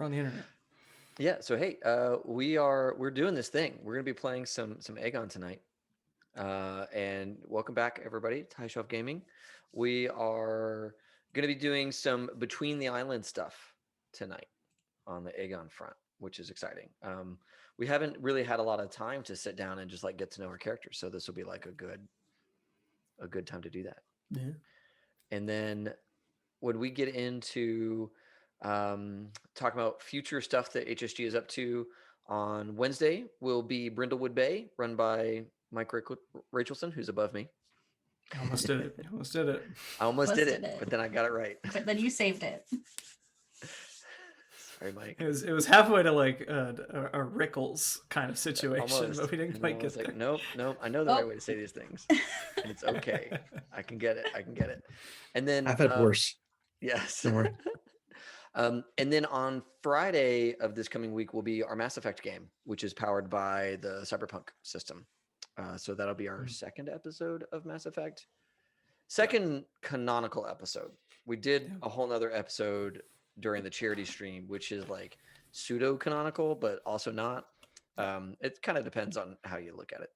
We're on the internet. Yeah. So hey, we're doing this thing. We're gonna be playing some AGON tonight. And welcome back, everybody, to High Shelf Gaming. We are gonna be doing some between the island stuff tonight on the AGON front, which is exciting. We haven't really had a lot of time to sit down and just like get to know our characters, so this will be like a good time to do that. Yeah. And then when we get into talking about future stuff that HSG is up to on Wednesday, will be Brindlewood Bay, run by Mike Rachelson, who's above me. Almost did it. Almost did it. I almost did it, but then I got it right. But then you saved it. Sorry, Mike. It was halfway to like a Rickles kind of situation, Almost. but we didn't quite get Like, there. nope. I know the right way to say these things, and it's okay. I can get it. And then I've had worse. Yes. Don't worry. And then on Friday of this coming week will be our Mass Effect game, which is powered by the Cyberpunk system. So that'll be our second episode of Mass Effect. Second canonical episode. We did a whole nother episode during the charity stream, which is like pseudo canonical, but also not. It kind of depends on how you look at it.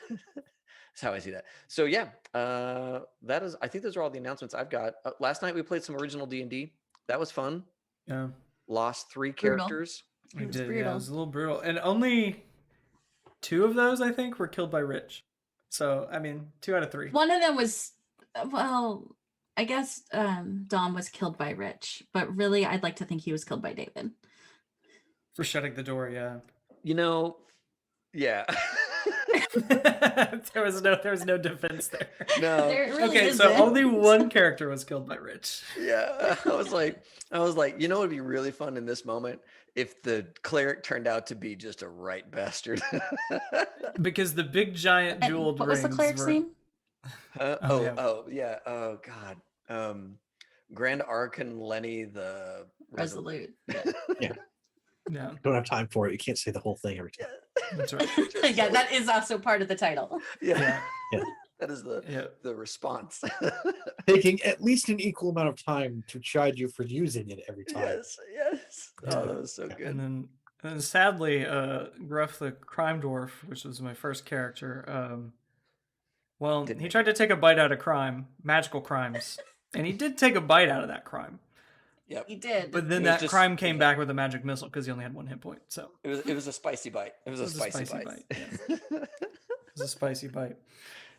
That's how I see that. So yeah, that is. I think those are all the announcements I've got. Last night we played some original D&D. That was fun. Yeah. Lost 3 Brutal. characters. We did. brutal. Yeah, it was a little brutal, and only 2 of those I think were killed by Rich. So I mean, 2 out of 3. One of them was, well, I guess Dom was killed by Rich, but really I'd like to think he was killed by David. For shutting the door. Yeah. You know, yeah. there was no defense there. No. There really Okay, so isn't. only one character was killed by Rich. Yeah. I was like, you know, it'd be really fun in this moment if the cleric turned out to be just a right bastard. Because the big giant And jeweled what was rings the cleric's were... name? Yeah. Oh God. Grand Archon Lenny the Resolute. Yeah. Yeah, Don't have time for it. You can't say the whole thing every time. that's right. Yeah, that is also part of the title. Yeah. Yeah. That is the response. Taking at least an equal amount of time to chide you for using it every time. Yes. Oh, that was so good. And then sadly, Gruff the Crime Dwarf, which was my first character, he tried to take a bite out of crime, magical crimes, and he did take a bite out of that crime. Yep. He did. But then that crime came back with a magic missile because he only had 1 hit point. So it was a spicy bite. It was a spicy bite. Yeah. It was a spicy bite.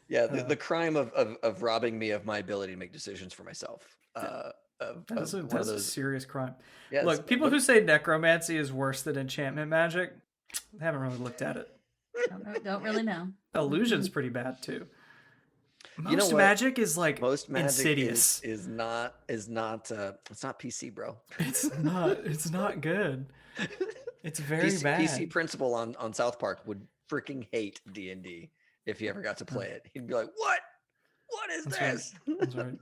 Yeah, the crime of robbing me of my ability to make decisions for myself. That's a serious crime. Yeah, look, people who say necromancy is worse than enchantment magic, they haven't really looked at it. Don't really know. Illusion's pretty bad too. Most you know what? magic is like Most magic insidious. is not it's not PC, bro. It's not good. It's very bad. PC principal on South Park would freaking hate D&D if he ever got to play it. He'd be like, "What? What is this?" Right. That's right.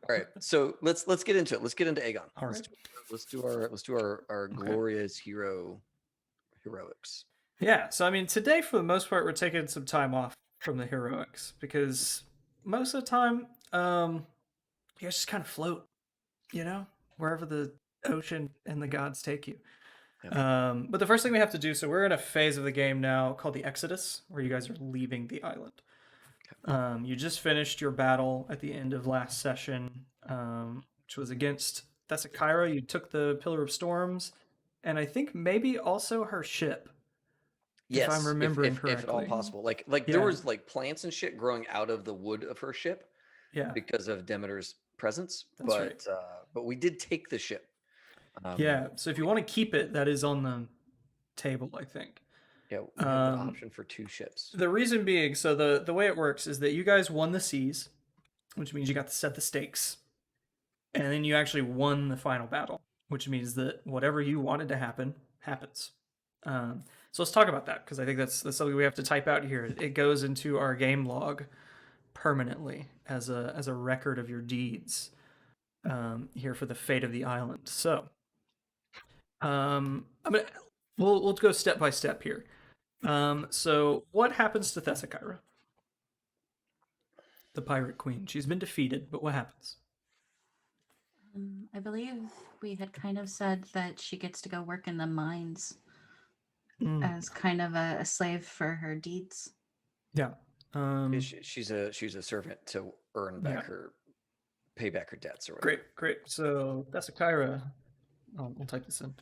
All right, so let's get into it. Let's get into Aegon. All right. Let's do our glorious heroics. Yeah, so I mean, today for the most part, we're taking some time off from the heroics because most of the time, you guys just kind of float, wherever the ocean and the gods take you. Yeah. But the first thing we have to do, so we're in a phase of the game now called the Exodus, where you guys are leaving the island. You just finished your battle at the end of last session, which was against Thessakyra. You took the Pillar of Storms, and I think maybe also her ship. Yes, if I'm remembering correctly. If at all possible. Like there was like plants and shit growing out of the wood of her ship. Yeah. Because of Demeter's presence. That's right. But we did take the ship. Yeah. So if you want to keep it, that is on the table, I think. Yeah, we have an option for 2 ships. The reason being, so the way it works is that you guys won the seas, which means you got to set the stakes. And then you actually won the final battle, which means that whatever you wanted to happen, happens. So let's talk about that, because I think that's something we have to type out here. It goes into our game log permanently as a record of your deeds here for the fate of the island. So we'll go step by step here. So what happens to Thessakyra, the Pirate Queen? She's been defeated, but what happens? I believe we had kind of said that she gets to go work in the mines as kind of a slave for her deeds. Yeah. She's a servant to earn back pay back her debts or whatever. Great. So Thessakyra, I'll type this in.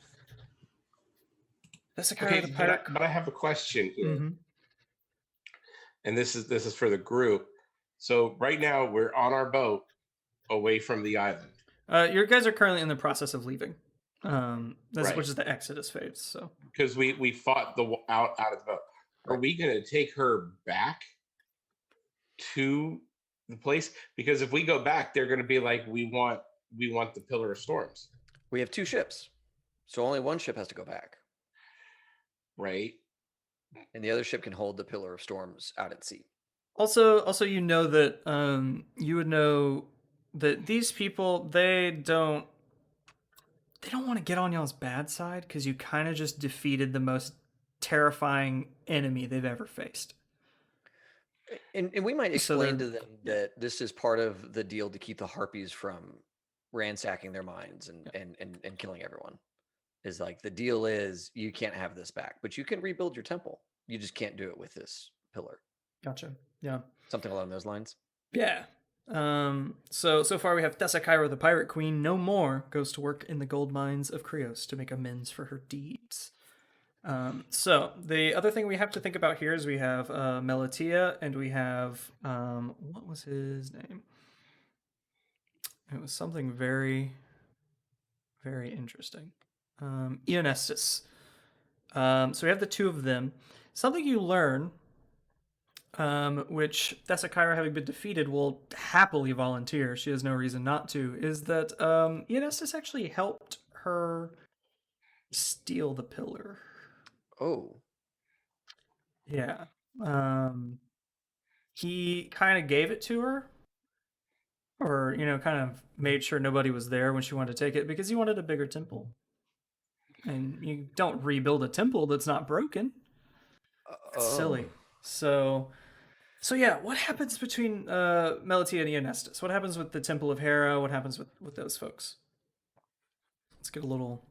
Thessakyra Okay, the pirate. but I have a question here, Mhm. and this is for the group. So right now we're on our boat away from the island. You guys are currently in the process of leaving, Right. which is the Exodus phase. So Because we fought out of the boat. Are we going to take her back to the place? Because if we go back, they're going to be like, we want the Pillar of Storms, We have 2 ships, so only one ship has to go back, right? and the other ship can hold the Pillar of Storms out at sea. also, you know that you would know that these people they don't want to get on y'all's bad side because you kind of just defeated the most terrifying enemy they've ever faced. And we might So explain they're- to them that this is part of the deal to keep the Harpies from ransacking their minds and killing everyone. Is like the deal is you can't have this back, but you can rebuild your temple. You just can't do it with this pillar. Gotcha. Yeah. Something along those lines. Yeah. So far we have Thessakyra the Pirate Queen no more goes to work in the gold mines of Kryos to make amends for her deeds. So the other thing we have to think about here is we have Melatia and we have what was his name? It was something very, very interesting. Ionestus. So we have the 2 of them. Something you learn, which Thessakyra, having been defeated, will happily volunteer. She has no reason not to. Is that Ionestus actually helped her steal the pillar? Oh, Yeah. He kind of gave it to her, or kind of made sure nobody was there when she wanted to take it because he wanted a bigger temple. And you don't rebuild a temple that's not broken. It's silly. So yeah, what happens between Melatia and Ionestus? What happens with the Temple of Hera? What happens with those folks? Let's get a little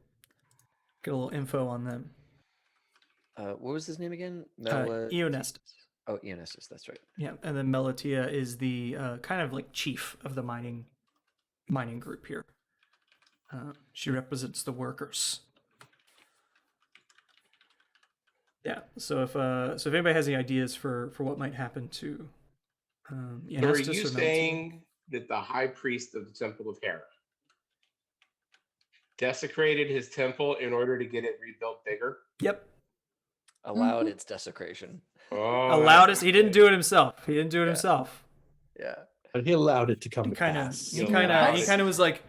info on them. What was his name again? Ionestus. Oh, Ionestus. That's right. Yeah, and then Melatia is the kind of like chief of the mining group here. She represents the workers. Yeah. So if anybody has any ideas for what might happen to So are Ionestus you or Melatia? saying that the high priest of the Temple of Hera desecrated his temple in order to get it rebuilt bigger? Yep. Allowed its desecration. Oh, Allowed us. He didn't do it himself. Himself. Yeah. But he allowed it to come He to kind pass. of was like,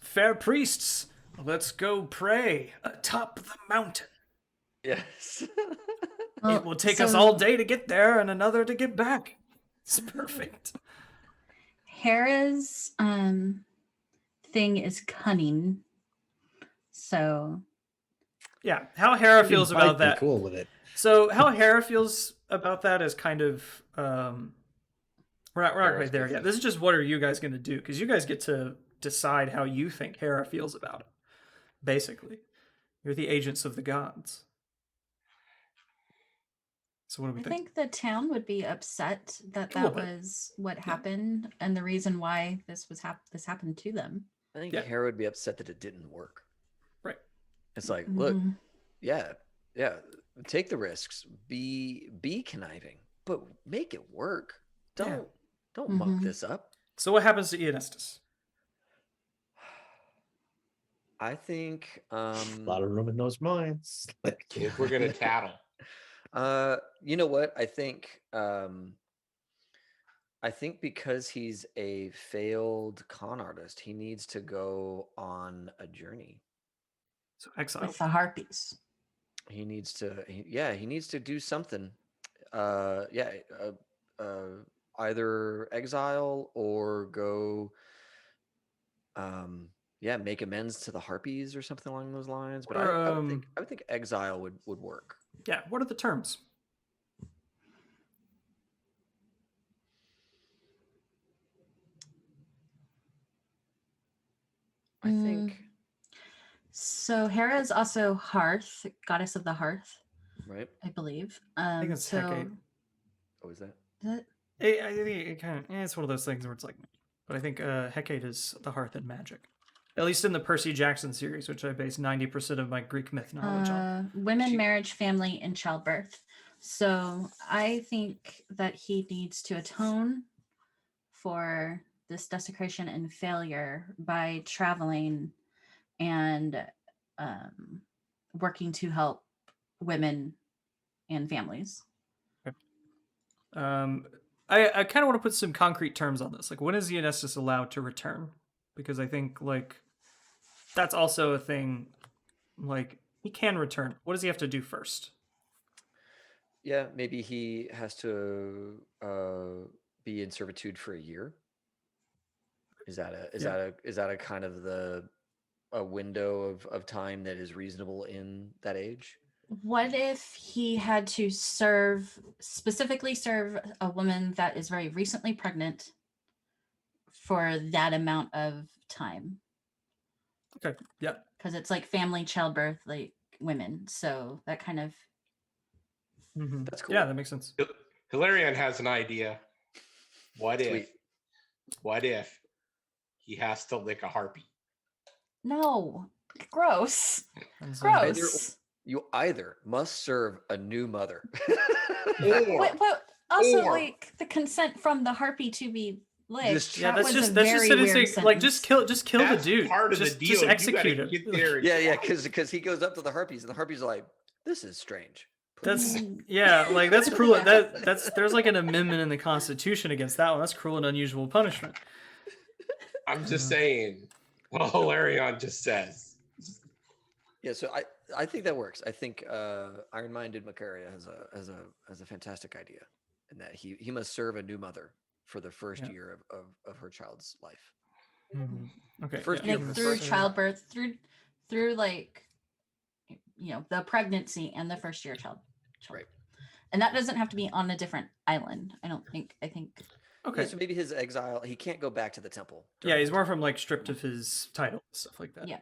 fair priests, let's go pray atop the mountain. Yes. It will take us all day to get there and another to get back. It's perfect. Hera's thing is cunning. So Yeah, how Hera feels about that. Cool with it. So how Hera feels about that is kind of we're not quite there yet. This is just what are you guys going to do? Because you guys get to decide how you think Hera feels about it. Basically, you're the agents of the gods. So what do we I think? think the town would be upset that little that bit. was what happened and the reason why this was this happened to them. I think Yeah. Hera would be upset that it didn't work. Right. It's like, look, Mhm. yeah, take the risks, be conniving, but make it work. Don't muck Mhm. this up. So what happens to Ionestus? I think A lot of room in those minds. If we're gonna tattle, you know what? I think because he's a failed con artist, he needs to go on a journey. So exile. With the Harpies. He needs to do something. Either exile or go make amends to the Harpies or something along those lines. But Or, I would think exile would work. Yeah. What are the terms? I think So Hera is also Hearth, goddess of the hearth, right. I believe. I think it's Hecate. Oh, is that? That, I think it kind of it's one of those things where it's like, but I think Hecate is the hearth in magic, at least in the Percy Jackson series, which I base 90% of my Greek myth knowledge on. women, She- marriage, family, and childbirth. So I think that he needs to atone for this desecration and failure by traveling and working to help women and families. I kind of want to put some concrete terms on this. Like, when is Eonestus allowed to return? Because I think like that's also a thing. Like, he can return. What does he have to do first? Yeah, maybe he has to be in servitude for a year. Is that a kind of a window of time that is reasonable in that age? What if he had to specifically serve a woman that is very recently pregnant for that amount of time? Okay. Yeah. Because it's like family, childbirth, like women. So that kind of. That's cool. Yeah, that makes sense. Hilarion has an idea. Sweet. What if he has to lick a harpy? No. Gross. And so- Gross. You either must serve a new mother. Or But also, or- like the consent from the harpy to be licked. Just- Yeah, that that's was just a that's very just weird innocent. Like, sentence. just kill that's the dude. part of just, the deal. Just You gotta execute get him. there. yeah, because he goes up to the harpies and the harpies are like, "This is strange." That's yeah, like that's cruel. That's there's like an amendment in the Constitution against that one. That's cruel and unusual punishment. I'm just saying. Well, Hilarion just says. Yeah, so I think that works. I think Iron Minded Macaria has a fantastic idea, in that he must serve a new mother for the first Yeah. year of her child's life. Okay. First yeah, year Like the through first- childbirth, through like, the pregnancy and the first year child. Right. And that doesn't have to be on a different island. I don't think. I think. Okay. Yeah, so maybe his exile, he can't go back to the temple. Yeah, during he's that more time. from like stripped of his title, stuff like that. Yeah.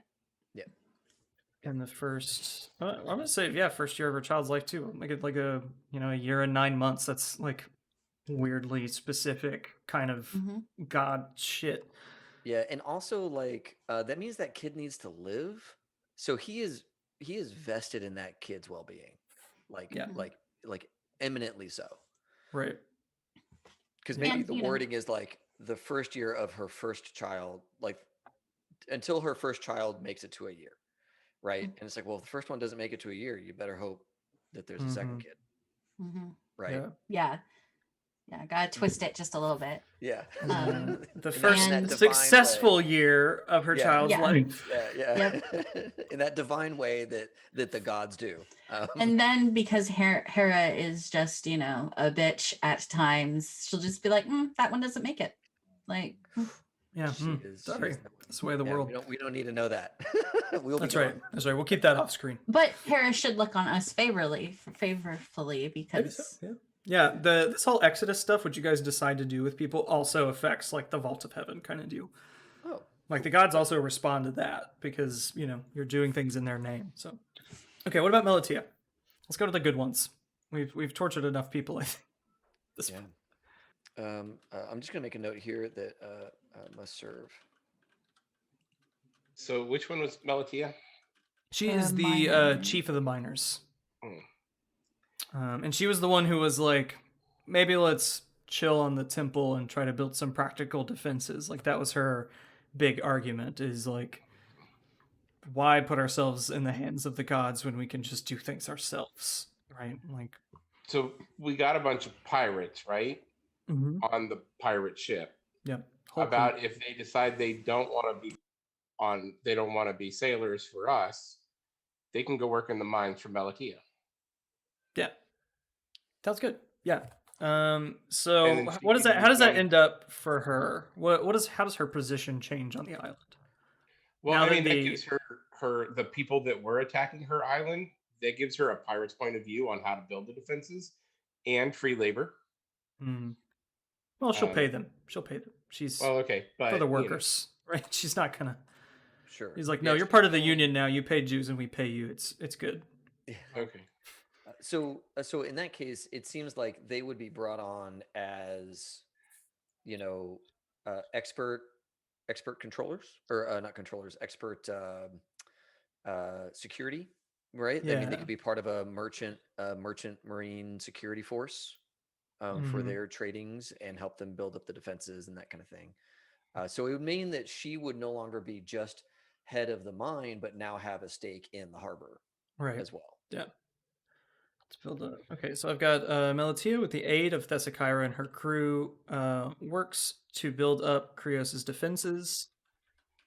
In the first, I'm gonna say first year of her child's life too. Make it like a a year and 9 months. That's like weirdly specific kind of Mhm. god shit. Yeah, and also like that means that kid needs to live. So he is vested in that kid's well-being. Like Yeah. like eminently so. Right. Because maybe And, the wording is like the first year of her first child, like until her first child makes it to a year, right? And it's like, well, if the first one doesn't make it to a year, you better hope that there's a second Mhm. kid, Mhm. right? Yeah. Yeah. Yeah. Gotta twist it just a little bit. Yeah. And then the In that first and- divine successful way. year of her Yeah. child's Yeah. life. Yeah. In that divine way that the gods do. And then because Hera is just, a bitch at times, she'll just be like, that one doesn't make it. Like, Yeah. she is Sorry. that way. That's the way of the Yeah, world. we don't need to know that. We'll be That's gone. right. That's right. We'll keep that off screen. but Hera should look on us favorably because Yeah. This whole Exodus stuff, what you guys decide to do with people, also affects like the Vault of Heaven kind of deal. Oh, Like the gods also respond to that because you're doing things in their name. So, okay, what about Melatia? Let's go to the good ones. We've tortured enough people, I think. This yeah. I'm just gonna make a note here that must serve. So which one was Melatia? She is the Minor. chief of the miners. Hmm. And she was the one who was like, maybe let's chill on the temple and try to build some practical defenses. Like that was her big argument, is like, why put ourselves in the hands of the gods when we can just do things ourselves, right? Like, So we got a bunch of pirates, right? On the pirate ship. yep. About if they decide they don't want to be sailors for us, they can go work in the mines for Melatia. Yeah. Sounds good. Yeah. So And then she what is can that? How does that become- end up for her? How does her position change on the island? Well, Now I that mean, that the- gives her the people that were attacking her island. That gives her a pirate's point of view on how to build the defenses and free labor. Hmm. Well, she'll Um, pay them. She'll pay them. She's Well, okay, but for the you know, workers, right? She's not gonna. sure. He's like, Yeah, no, you're part of the traditional- union now. You pay dues and we pay you. It's good. Yeah. Okay. So in that case, it seems like they would be brought on as, you know, expert controllers, or not controllers, expert security, right? I mean, they Yeah. could be part of a merchant marine security force for Mhm. their tradings and help them build up the defenses and that kind of thing. So it would mean that she would no longer be just head of the mine, but now have a stake in the harbor Right. as well. Yeah. Let's build a. Okay, so I've got Melatia with the aid of Thessakira and her crew works to build up Kryos' defenses,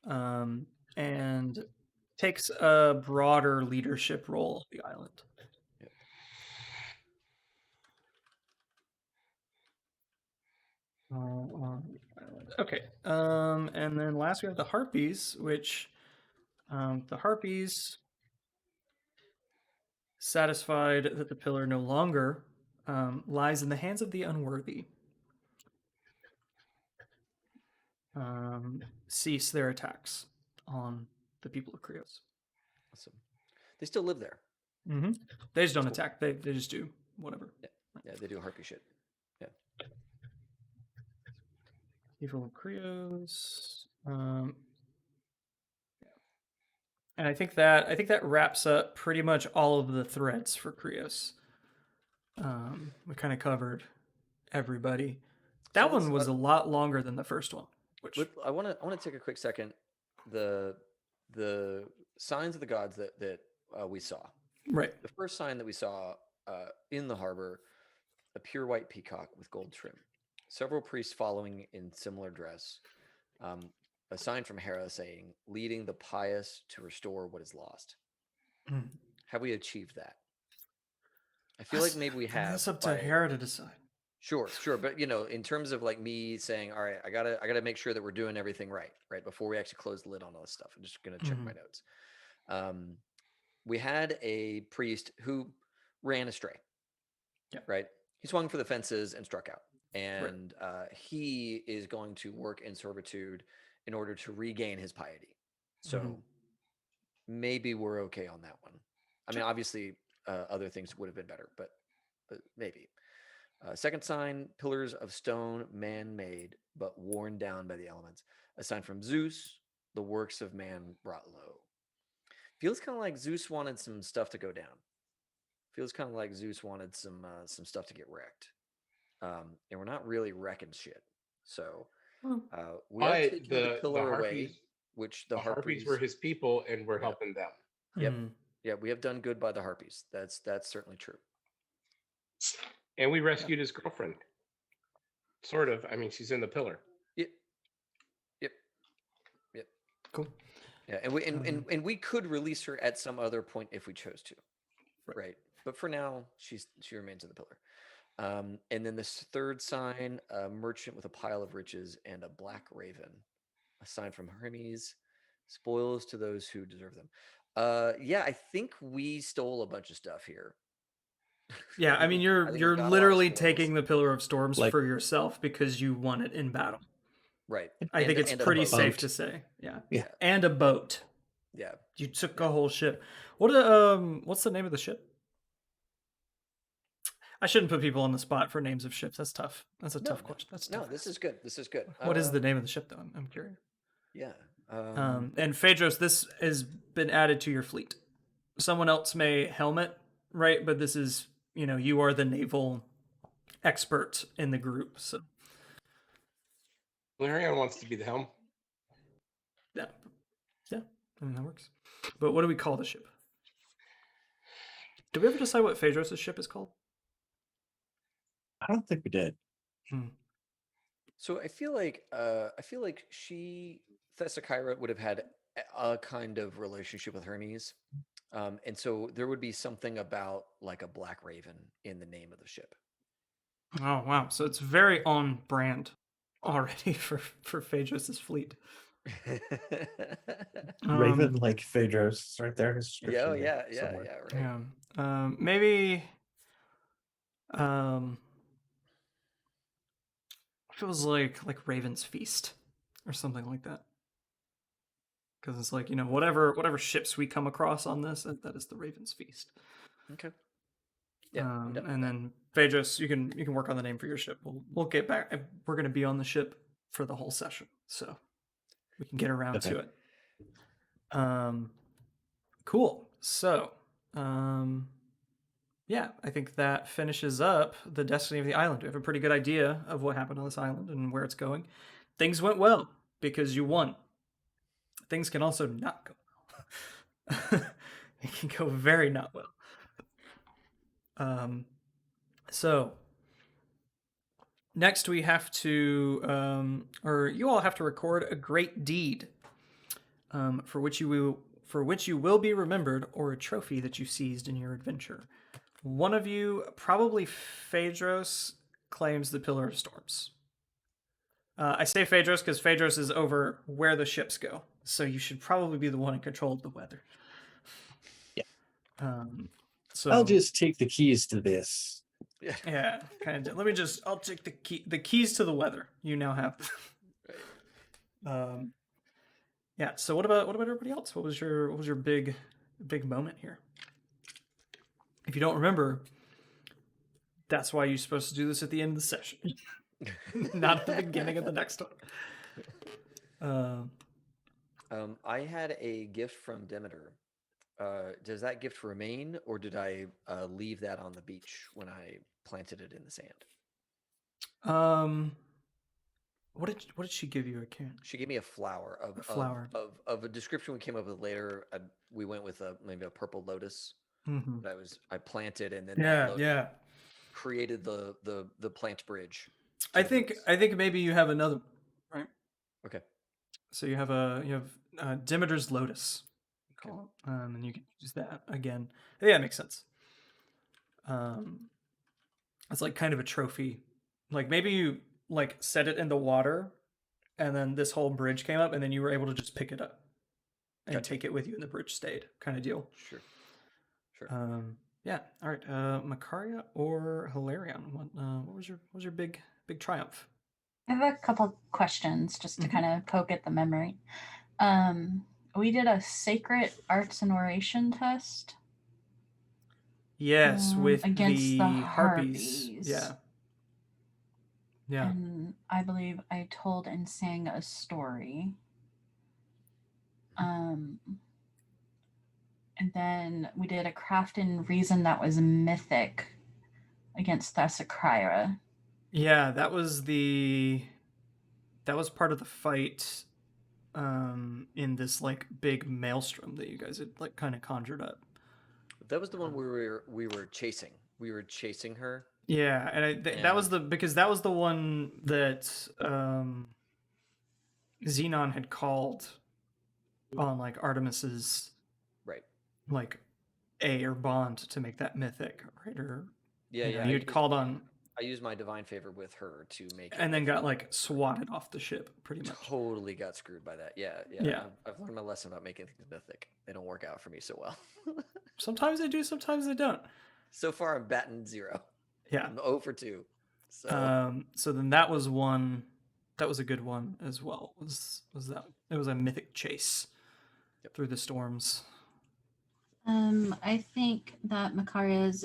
and takes a broader leadership role of the island. Yep. Okay. And then last we have the Harpies, which the Harpies, satisfied that the pillar no longer lies in the hands of the unworthy, cease their attacks on the people of Kryos. Awesome. They still live there. Mm-hmm. They just don't Cool. attack. They just do whatever. Yeah, they do harpy shit. People of Kryos. And I think that wraps up pretty much all of the threads for Kryos. We kind of covered everybody. That So let's- one was a lot longer than the first one. Which I want to take a quick second. The signs of the gods that we saw. right. The first sign that we saw in the harbor, a pure white peacock with gold trim. Several priests following in similar dress. A sign from Hera saying, "Leading the pious to restore what is lost." Mm. Have we achieved that? I feel like maybe we have. That's up to by- Hera to decide. Sure, but in terms of like me saying, all right, I gotta make sure that we're doing everything right before we actually close the lid on all this stuff. I'm just gonna check my notes. We had a priest who ran astray. Yeah. Right. He swung for the fences and struck out, and he is going to work in servitude in order to regain his piety. So maybe we're okay on that one. I mean, obviously, other things would have been better, but maybe. Second sign, pillars of stone, man-made, but worn down by the elements. A sign from Zeus, the works of man brought low. Feels kind of like Zeus wanted some stuff to go down. Feels kind of like Zeus wanted some stuff to get wrecked. And we're not really wrecking shit. So we are But taking the pillar away, Harpies, which the Harpies were his people, and we're Yeah. helping them. Yep. Yeah, we have done good by the Harpies. That's certainly true. And we rescued his girlfriend. Sort of. I mean, she's in the pillar. Yep. Cool. Yeah, and we could release her at some other point if we chose to, right? But for now, she remains in the pillar. And then this third sign, a merchant with a pile of riches and a black raven, a sign from Hermes, spoils to those who deserve them. Yeah, I think we stole a bunch of stuff here. Yeah, I mean, you're think we got a lot of literally spoils. taking the Pillar of Storms Like- for yourself because you won it in battle. Right. I think it's and a pretty boat. safe to say. Yeah. Yeah. And a boat. Yeah. You took a whole ship. What's the name of the ship? I shouldn't put people on the spot for names of ships. That's tough. That's a tough question. That's No, tough. this is good. This is good. What is the name of the ship, though? I'm curious. Yeah. And Phaedros, this has been added to your fleet. Someone else may helm it, right? But this is, you are the naval expert in the group. So Valerian wants to be the helm. yeah, I mean that works. But what do we call the ship? Did we ever decide what Phaedros' ship is called? I don't think we did. So I feel like Thessakira would have had a kind of relationship with Hermes. And so there would be something about like a black raven in the name of the ship. Oh wow! So it's very on brand already for Phaedros' fleet. Raven like Phaedros. It's right there in his description. Yeah, there somewhere. right. Yeah. Maybe. Feels like Raven's Feast or something like that. because it's like, whatever ships we come across on this, that is the Raven's Feast. Okay. Yeah. I'm down with And that. then Phaedros, you can work on the name for your ship. We'll get back. We're going to be on the ship for the whole session, so we can get around to it. Cool. So, yeah, I think that finishes up the destiny of the island. We have a pretty good idea of what happened on this island and where it's going. Things went well because you won. Things can also not go well. It can go very not well. So next we have to, or you all have to record a great deed, for which you will be remembered, or a trophy that you seized in your adventure. One of you, probably Phaedros, claims the Pillar of Storms. I say Phaedros because Phaedros is over where the ships go, so you should probably be the one in control of the weather. Yeah. So I'll just take the keys to this. Yeah, kind of. I'll take the keys to the weather. You now have. Yeah. So what about everybody else? What was your big moment here? If you don't remember, that's why you're supposed to do this at the end of the session, not at the beginning of the next one. I had a gift from Demeter. Does that gift remain, or did I leave that on the beach when I planted it in the sand? What did she give you? I can't. She gave me a flower A flower. of a description we came up with later. We went with maybe a purple lotus that I planted, and then that lotus created the plant bridge. I think maybe you have another one, right? Okay. So you have Demeter's lotus. Okay. And you can use that again. Yeah, it makes sense. It's like kind of a trophy. Like maybe you set it in the water, and then this whole bridge came up, and then you were able to just pick it up and take it with you, and the bridge stayed, kind of deal. Sure. Yeah. All right. Macaria or Hilarion? What was your big triumph? I have a couple questions just to kind of poke at the memory. We did a sacred arts and oration test. Yes, with against the Harpies. Harpies. Yeah. And I believe I told and sang a story. And then we did a craft and reason that was mythic against Thessacryra. Yeah, that was part of the fight in this big maelstrom that you guys had kind of conjured up. That was the one we were chasing. We were chasing her. Yeah, and that was because that was the one that Xenon had called on Artemis's A or bond to make that mythic, right? Or you'd called on. I used my divine favor with her to make it. And then got swatted off the ship, pretty much. Totally got screwed by that. Yeah. I've learned my lesson about making things mythic. They don't work out for me so well. Sometimes they do, sometimes they don't. So far, I'm batting 0. Yeah. I'm 0 for 2. So then that was one. That was a good one as well. Was that? It was a mythic chase through the storms. I think that Macaria's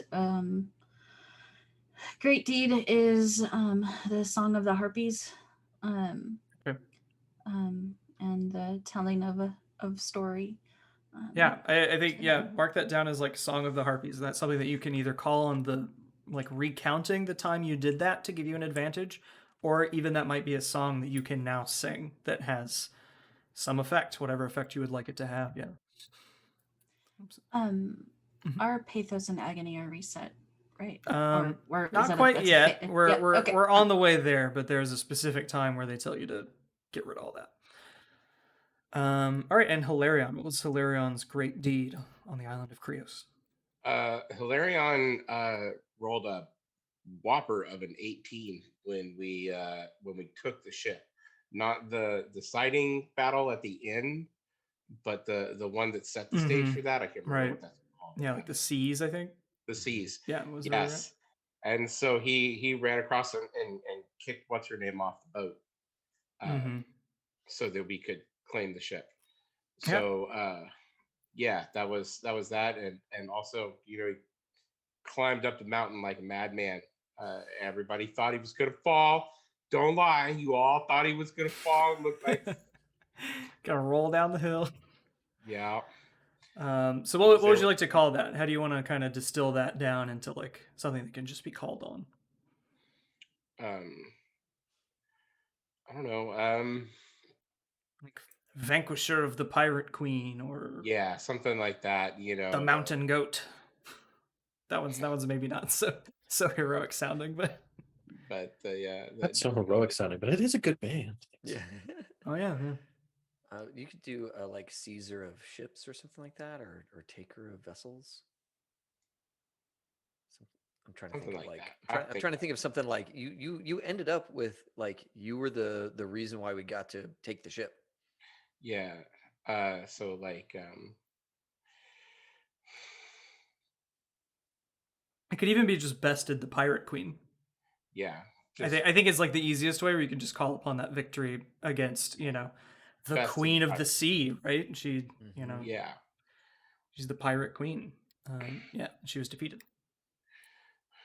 great deed is the Song of the Harpies, and the telling of story. I think mark that down as Song of the Harpies. That's something that you can either call on the recounting the time you did that to give you an advantage, or even that might be a song that you can now sing that has some effect, whatever effect you would like it to have. Yeah. Our pathos and agony are reset, right? Or not quite yet. We're on the way there, but there's a specific time where they tell you to get rid of all that. All right, and Hilarion. What was Hilarion's great deed on the island of Kryos? Hilarion rolled a whopper of an 18 when we took the ship. Not the sighting battle at the end, but the one that set the stage for that. I can't remember what that's called. Yeah, the seas, I think. The seas. Yeah, yes. Right? And so he ran across and kicked what's her name off the boat, so that we could claim the ship. So yeah, that was that, and also he climbed up the mountain like a madman. Everybody thought he was gonna fall. Don't lie, you all thought he was gonna fall. It looked like Gotta roll down the hill. yeah. So what would you like to call that? How do you want to kind of distill that down into like something that can just be called on? I don't know. Like Vanquisher of the Pirate Queen, or Yeah, something like that. the Mountain Goat. That one's maybe not so heroic sounding, but That's so heroic sounding, but it is a good band. Yeah. oh yeah. You could do like Caesar of ships or something like that, or taker of vessels. I'm trying to Something think of like like that. I'm trying to think of something like you ended up with like you were the reason why we got to take the ship. Yeah. So like It could even be just bested the Pirate Queen. yeah. I think it's like the easiest way where you can just call upon that victory against, the Bested Queen of the pirate. Sea, right? She, Yeah. she's the Pirate Queen. Yeah, she was defeated.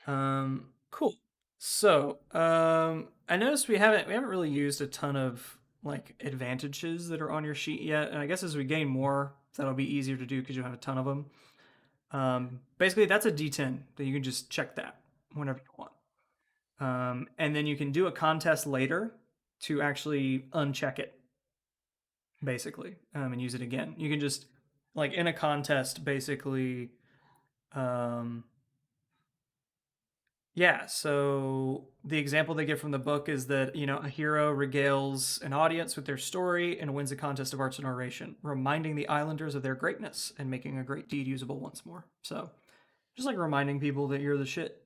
Cool. So, I noticed we haven't really used a ton of like advantages that are on your sheet yet, and I guess as we gain more, that'll be easier to do because you have a ton of them. Basically, that's a D10 that you can just check that whenever you want. And then you can do a contest later to actually uncheck it, basically, and use it again. You can just, like, in a contest, basically, yeah, so the example they give from the book is that, a hero regales an audience with their story and wins a contest of arts and oration, reminding the islanders of their greatness and making a great deed usable once more. So, just like reminding people that you're the shit,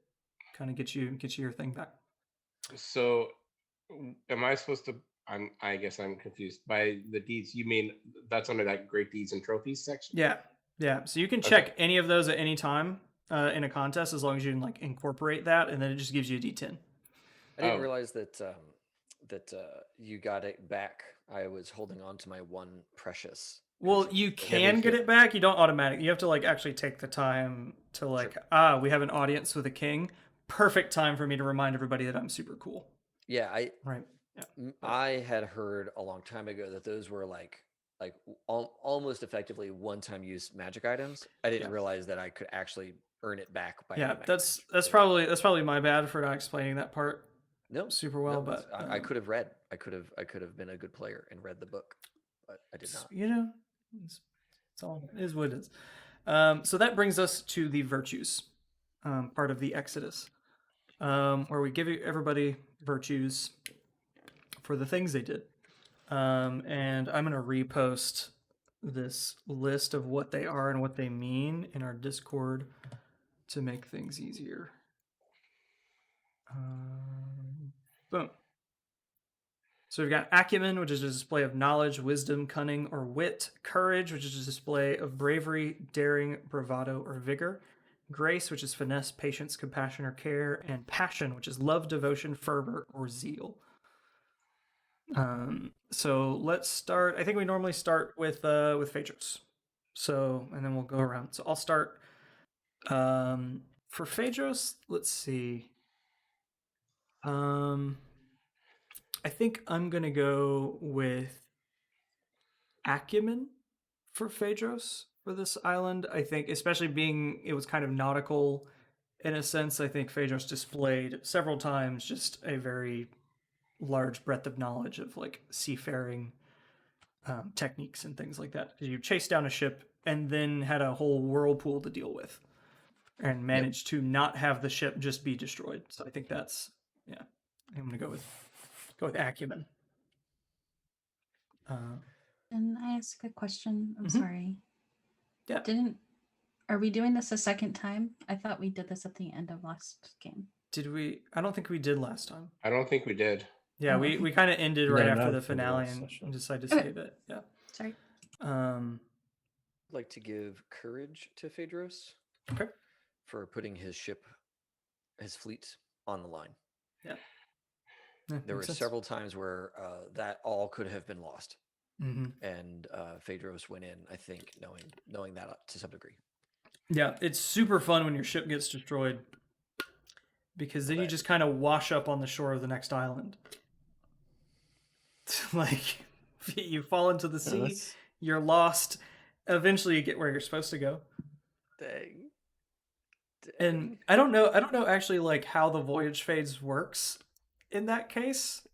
kind of get you your thing back. So am I supposed to I guess I'm confused by the deeds. You mean that's under that great deeds and trophies section? Yeah. So you can check any of those at any time in a contest as long as you can like incorporate that, and then it just gives you a D10. I didn't realize that you got it back. I was holding on to my one precious. Well, you can get it back. You don't automatically. You have to like actually take the time to like, we have an audience with a king. Perfect time for me to remind everybody that I'm super cool. Yeah, right. Yeah. I had heard a long time ago that those were like almost effectively one-time use magic items. I didn't realize that I could actually earn it back by that's probably my bad for not explaining that part super well. No, but I could have read. I could have been a good player and read the book, but I did not. It's all it is what it is. So that brings us to the virtues part of the Exodus, where we give everybody virtues for the things they did. And I'm going to repost this list of what they are and what they mean in our Discord to make things easier. Boom. So we've got acumen, which is a display of knowledge, wisdom, cunning, or wit. Courage, which is a display of bravery, daring, bravado, or vigor. Grace, which is finesse, patience, compassion, or care. And passion, which is love, devotion, fervor, or zeal. So let's start. I think we normally start with Phaedros. So, and then we'll go around. So I'll start. For Phaedros, let's see. I think I'm gonna go with acumen for Phaedros for this island. I think, especially being it was kind of nautical in a sense, I think Phaedros displayed several times just a very large breadth of knowledge of like seafaring techniques and things like that. You chased down a ship and then had a whole whirlpool to deal with, and managed to not have the ship just be destroyed. So I think that's I'm gonna go with acumen. Can I ask a question? I'm Mhm. sorry. Yeah. Are we doing this a second time? I thought we did this at the end of last game. Did we? I don't think we did last time. I don't think we did. Yeah, Oh, we kind of ended right after the not for the finale last and session. decided to Okay. save it. Yeah. Sorry. I'd like to give courage to Phaedros. Okay. For putting his fleet on the line. Yeah. There were several times where that all could have been lost. and Phaedros went in, I think, knowing that to some degree. Yeah, it's super fun when your ship gets destroyed because then you just kind of wash up on the shore of the next island. Like, you fall into the sea, that's- you're lost. Eventually, you get where you're supposed to go. Dang. And I don't know actually like how the voyage phase works in that case.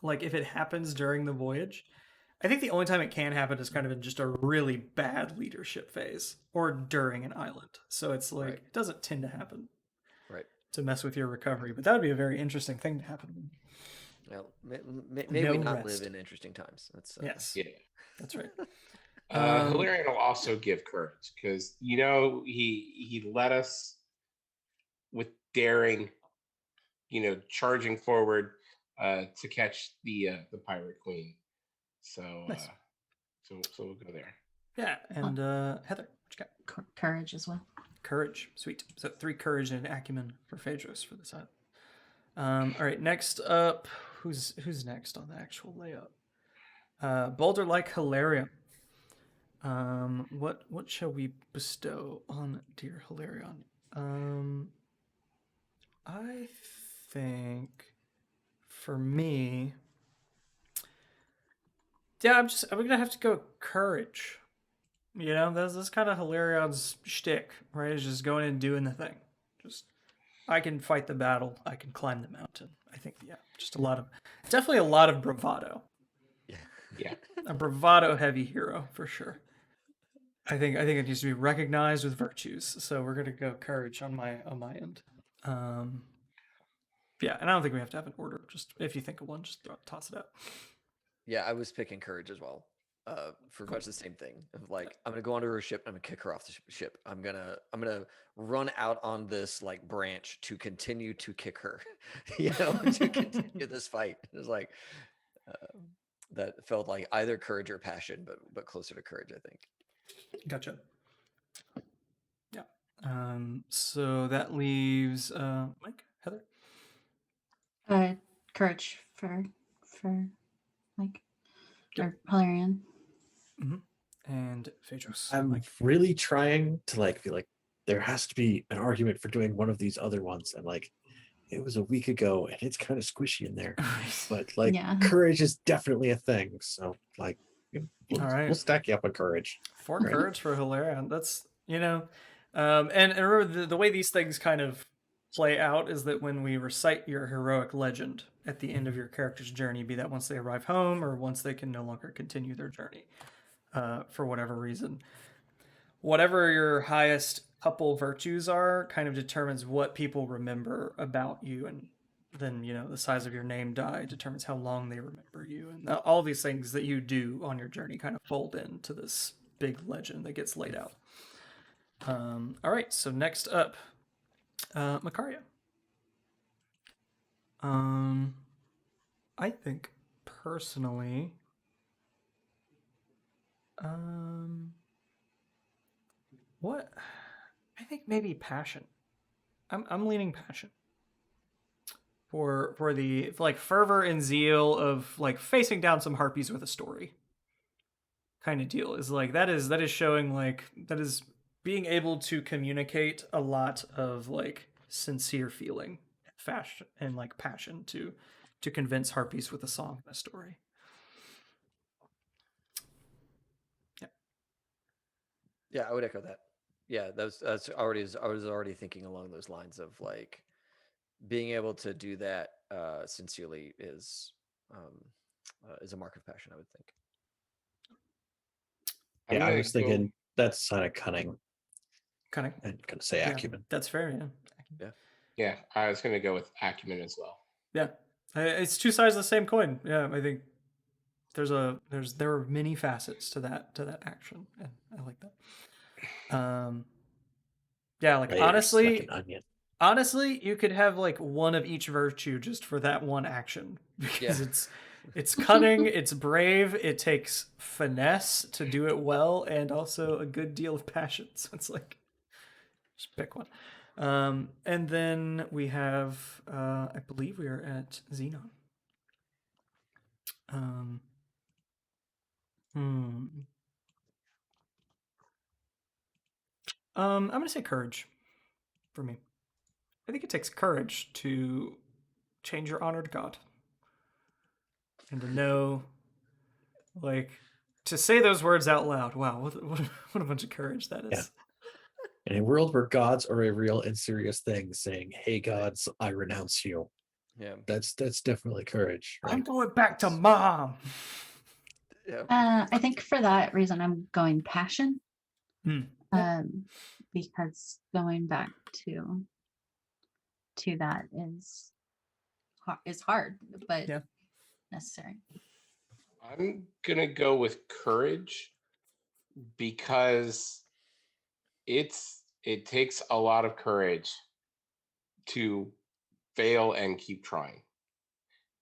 Like if it happens during the voyage. I think the only time it can happen is kind of in just a really bad leadership phase or during an island. So it's like it doesn't tend to happen. Right. To mess with your recovery, but that would be a very interesting thing to happen. Well, may No we not rest. live in interesting times. That's Yes. Yeah. That's right. Hilarion will also give courage because he led us with daring, charging forward to catch the pirate queen. So Nice. so we'll go there. Yeah, and Heather, what you got? Courage as well. Courage, sweet. So 3 courage and acumen for Phaedros for this side. All right, next up, who's next on the actual layout? Boulder like Hilarion. What shall we bestow on dear Hilarion? I think for me, yeah, I'm gonna have to go courage. That's kind of Hilarion's shtick, right? Is just going and doing the thing. Just I can fight the battle. I can climb the mountain. I think just definitely a lot of bravado. Yeah. A bravado heavy hero for sure. I think it needs to be recognized with virtues. So we're gonna go courage on my end. Yeah, and I don't think we have to have an order. Just if you think of one, just toss it out. Yeah, I was picking courage as well. For much the same thing. Of like, I'm gonna go onto her ship. I'm gonna kick her off the ship. I'm gonna run out on this like branch to continue to kick her. To continue this fight. It was like that felt like either courage or passion, but closer to courage, I think. Gotcha. Yeah. So that leaves Mike, Heather. Courage for Mike or Hilarion. And Phaedros. I'm really trying to be like, there has to be an argument for doing one of these other ones, and it was a week ago, and it's kind of squishy in there. But courage is definitely a thing. So we'll stack you up on courage. 4 courage for Hilarion. That's and remember the way these things kind of play out is that when we recite your heroic legend at the end of your character's journey, be that once they arrive home or once they can no longer continue their journey for whatever reason, whatever your highest couple virtues are kind of determines what people remember about you, and then the size of your name die determines how long they remember you, and all these things that you do on your journey kind of fold into this big legend that gets laid out. All right, so next up, Macario. I think personally, what I think maybe passion. I'm leaning passion for the fervor and zeal of facing down some harpies with a story kind of deal. Is that is showing that is being able to communicate a lot of sincere feeling, fashion, and passion to convince harpies with a song and a story. Yeah, I would echo that. Yeah, that's already. I was already thinking along those lines of being able to do that sincerely is a mark of passion, I would think. Yeah, I was thinking that's kind of cunning. Cunning. I'm gonna say acumen. That's fair. Yeah, I was gonna go with acumen as well. Yeah, it's 2 sides of the same coin. Yeah, I think there are many facets to that action, and I like that. Yeah, honestly, you could have one of each virtue just for that one action because it's cunning, it's brave, it takes finesse to do it well, and also a good deal of passion. So it's just pick one. And then we have, I believe we are at Xenon. I'm gonna say courage for me. I think it takes courage to change your honored god and to know, like, to say those words out loud. Wow, what a bunch of courage that is. Yeah. In a world where gods are a real and serious thing, saying, "Hey, gods, I renounce you." Yeah, That's definitely courage. Right? I'm going back to mom. yeah. I think for that reason, I'm going passion. Hmm. Because going back to that is hard, but Yeah. necessary. I'm gonna go with courage because it takes a lot of courage to fail and keep trying.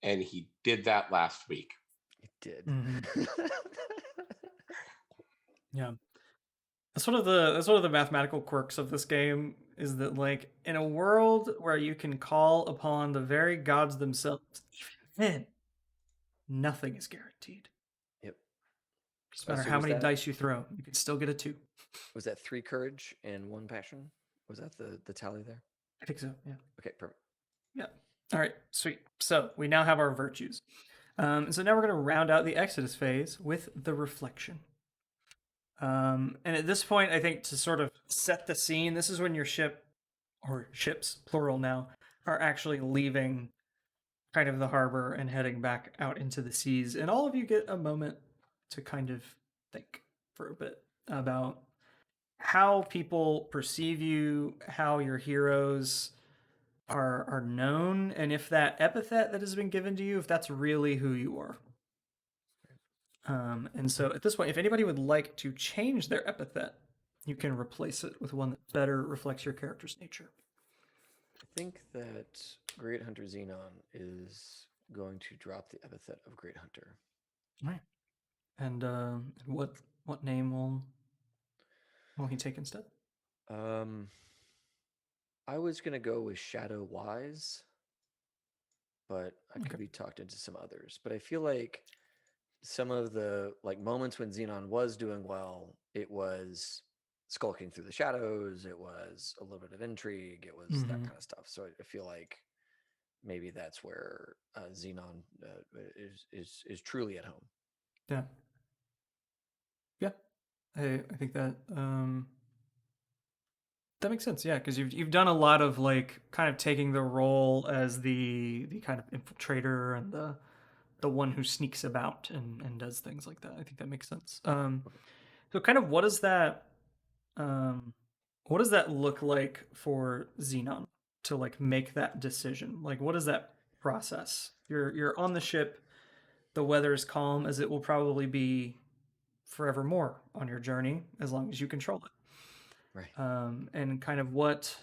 And he did that last week. It did. Yeah. That's one of the mathematical quirks of this game, is that, like, in a world where you can call upon the very gods themselves, even then, nothing is guaranteed. Yep. Just matter So how was many that- dice you throw, you can still get a 2. Was that 3 courage and 1 passion? Was that the tally there? I think so. Yeah. Okay, perfect. Yeah. All right. Sweet. So we now have our virtues. So now we're going to round out the Exodus phase with the reflection. And at this point, I think, to sort of set the scene, this is when your ship, or ships, plural now, are actually leaving kind of the harbor and heading back out into the seas. And all of you get a moment to kind of think for a bit about how people perceive you, how your heroes are known, and if that epithet that has been given to you, if that's really who you are. And so at this point, if anybody would like to change their epithet, you can replace it with one that better reflects your character's nature. I think that Great Hunter Xenon is going to drop the epithet of Great Hunter. All right. And what name will he take instead? I was gonna go with Shadow Wise, but I could Okay. be talked into some others. But I feel like some of the moments when Xenon was doing well, it was skulking through the shadows, it was a little bit of intrigue, it was that kind of stuff. So I feel like maybe that's where Xenon is truly at home. Yeah. Yeah. I think that that makes sense. Yeah, because you've done a lot of, like, kind of taking the role as the kind of infiltrator and the one who sneaks about and does things like that. I think that makes sense. So kind of what does that look like for Xenon to, like, make that decision? Like, what is that process? You're on the ship, the weather is calm, as it will probably be forevermore on your journey, as long as you control it. Right. And kind of what,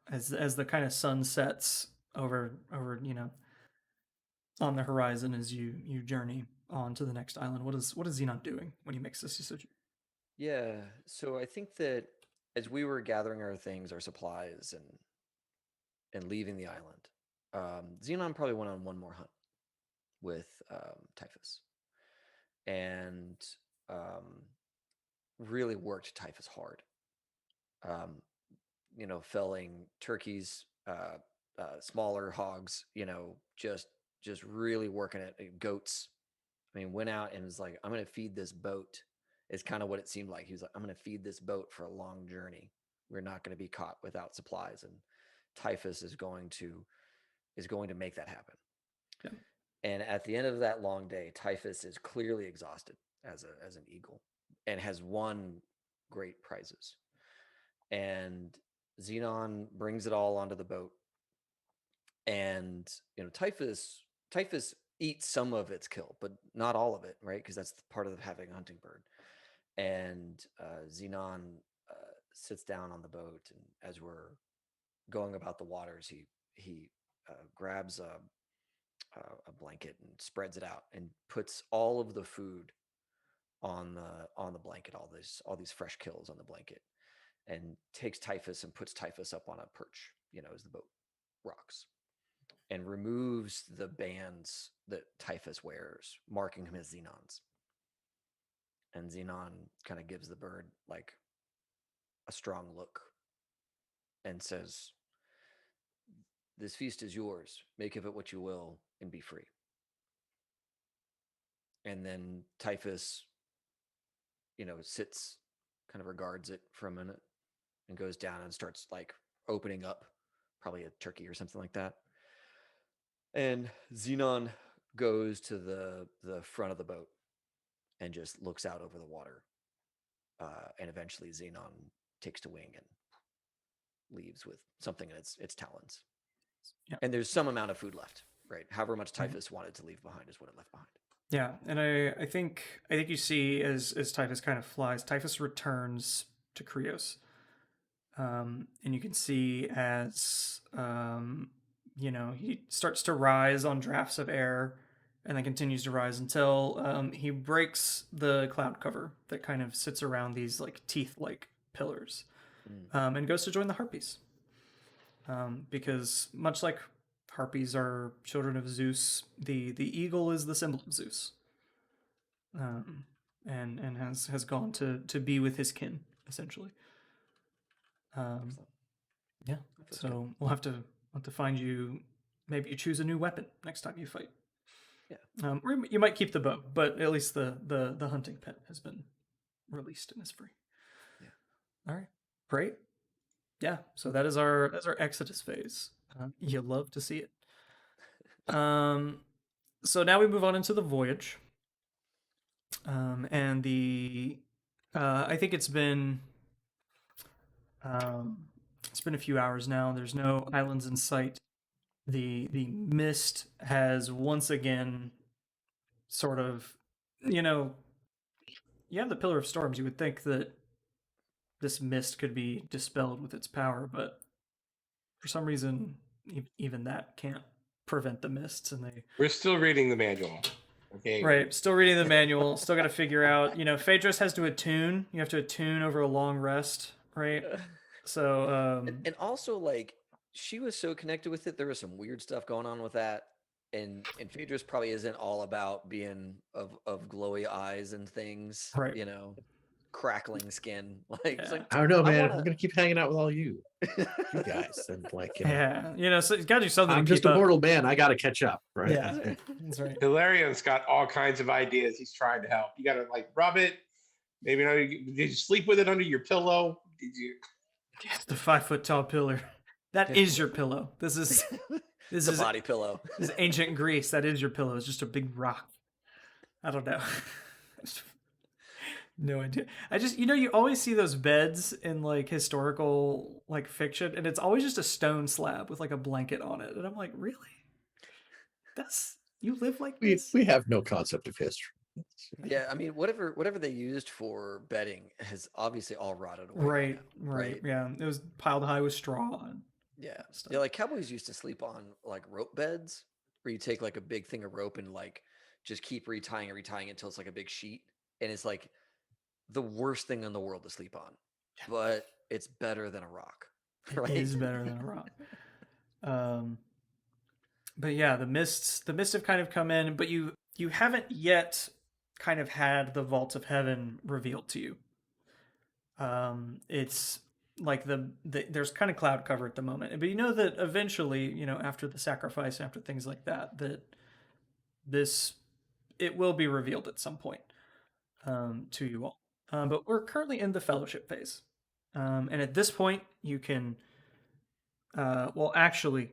as the kind of sun sets over on the horizon, as you journey on to the next island, what is Xenon doing when he makes this decision? Yeah. So I think that as we were gathering our things, our supplies, and leaving the island, Xenon probably went on one more hunt with Typhus, and really worked Typhus hard. Felling turkeys, smaller hogs, just really working it. Goats. I mean, went out and was like, I'm going to feed this boat. Is kind of what it seemed like. He was like, I'm going to feed this boat for a long journey. We're not going to be caught without supplies, and Typhus is going to make that happen. Yeah. And at the end of that long day, Typhus is clearly exhausted as an eagle, and has won great prizes. And Xenon brings it all onto the boat, and Typhus eats some of its kill, but not all of it, right? Because that's part of having a hunting bird. And Xenon sits down on the boat, and as we're going about the waters, he grabs a blanket and spreads it out and puts all of the food on the blanket, all these fresh kills on the blanket, and takes Typhus and puts Typhus up on a perch, as the boat rocks, and removes the bands that Typhus wears, marking him as Xenon's. And Xenon kind of gives the bird like a strong look and says, "This feast is yours. Make of it what you will and be free." And then Typhus, sits, kind of regards it for a minute and goes down and starts like opening up probably a turkey or something like that. And Xenon goes to the front of the boat and just looks out over the water. And eventually Xenon takes to wing and leaves with something in its talons. Yeah. And there's some amount of food left, right? However much Typhus wanted to leave behind is what it left behind. Yeah, and I think you see as Typhus kind of flies, Typhus returns to Kryos. And you can see as he starts to rise on drafts of air and then continues to rise until he breaks the cloud cover that kind of sits around these like teeth-like pillars, and goes to join the Harpies. Because much like Harpies are children of Zeus, the eagle is the symbol of Zeus. And has gone to be with his kin, essentially. Yeah. So we'll have to find you. Maybe you choose a new weapon next time you fight. Yeah. Or you might keep the bow, but at least the hunting pet has been released and is free. Yeah. All right. Great. Yeah. So that's our Exodus phase. You love to see it. So now we move on into the Voyage. And I think it's been a few hours now. There's no islands in sight. The mist has once again sort of, you have the Pillar of Storms. You would think that this mist could be dispelled with its power, but for some reason, even that can't prevent the mists. And we're still reading the manual. Okay. Right, still reading the manual. Still got to figure out. Phaedros has to attune. You have to attune over a long rest, right? So, and also like she was so connected with it. There was some weird stuff going on with that, and Phaedros probably isn't all about being of glowy eyes and things, right? Crackling skin. Like, it's like I don't know, man. I'm gonna keep hanging out with all you guys, and like, so you gotta do something. I'm just a mortal man. I gotta catch up, right? Yeah, that's right. Hilarian's got all kinds of ideas. He's trying to help. You gotta like rub it. Maybe did you sleep with it under your pillow? Did you? Yes, the 5-foot tall pillar. That is your pillow. This is a body pillow. This is ancient Greece. That is your pillow. It's just a big rock. I don't know. No idea. I just, you always see those beds in like historical like fiction, and it's always just a stone slab with like a blanket on it. And I'm like, really? You live like this? We have no concept of history. Yeah, I mean, whatever they used for bedding has obviously all rotted away. Right. Yeah, it was piled high with straw. Yeah, like cowboys used to sleep on like rope beds, where you take like a big thing of rope and like just keep retying until it's like a big sheet, and it's like the worst thing in the world to sleep on, but it's better than a rock. Right? It is better than a rock. But yeah, the mists have kind of come in, but you haven't yet kind of had the vaults of heaven revealed to you. It's like there's kind of cloud cover at the moment, but you know that eventually, after the sacrifice, after things like that, it will be revealed at some point to you all. But we're currently in the fellowship phase, and at this point, you can. Well, actually,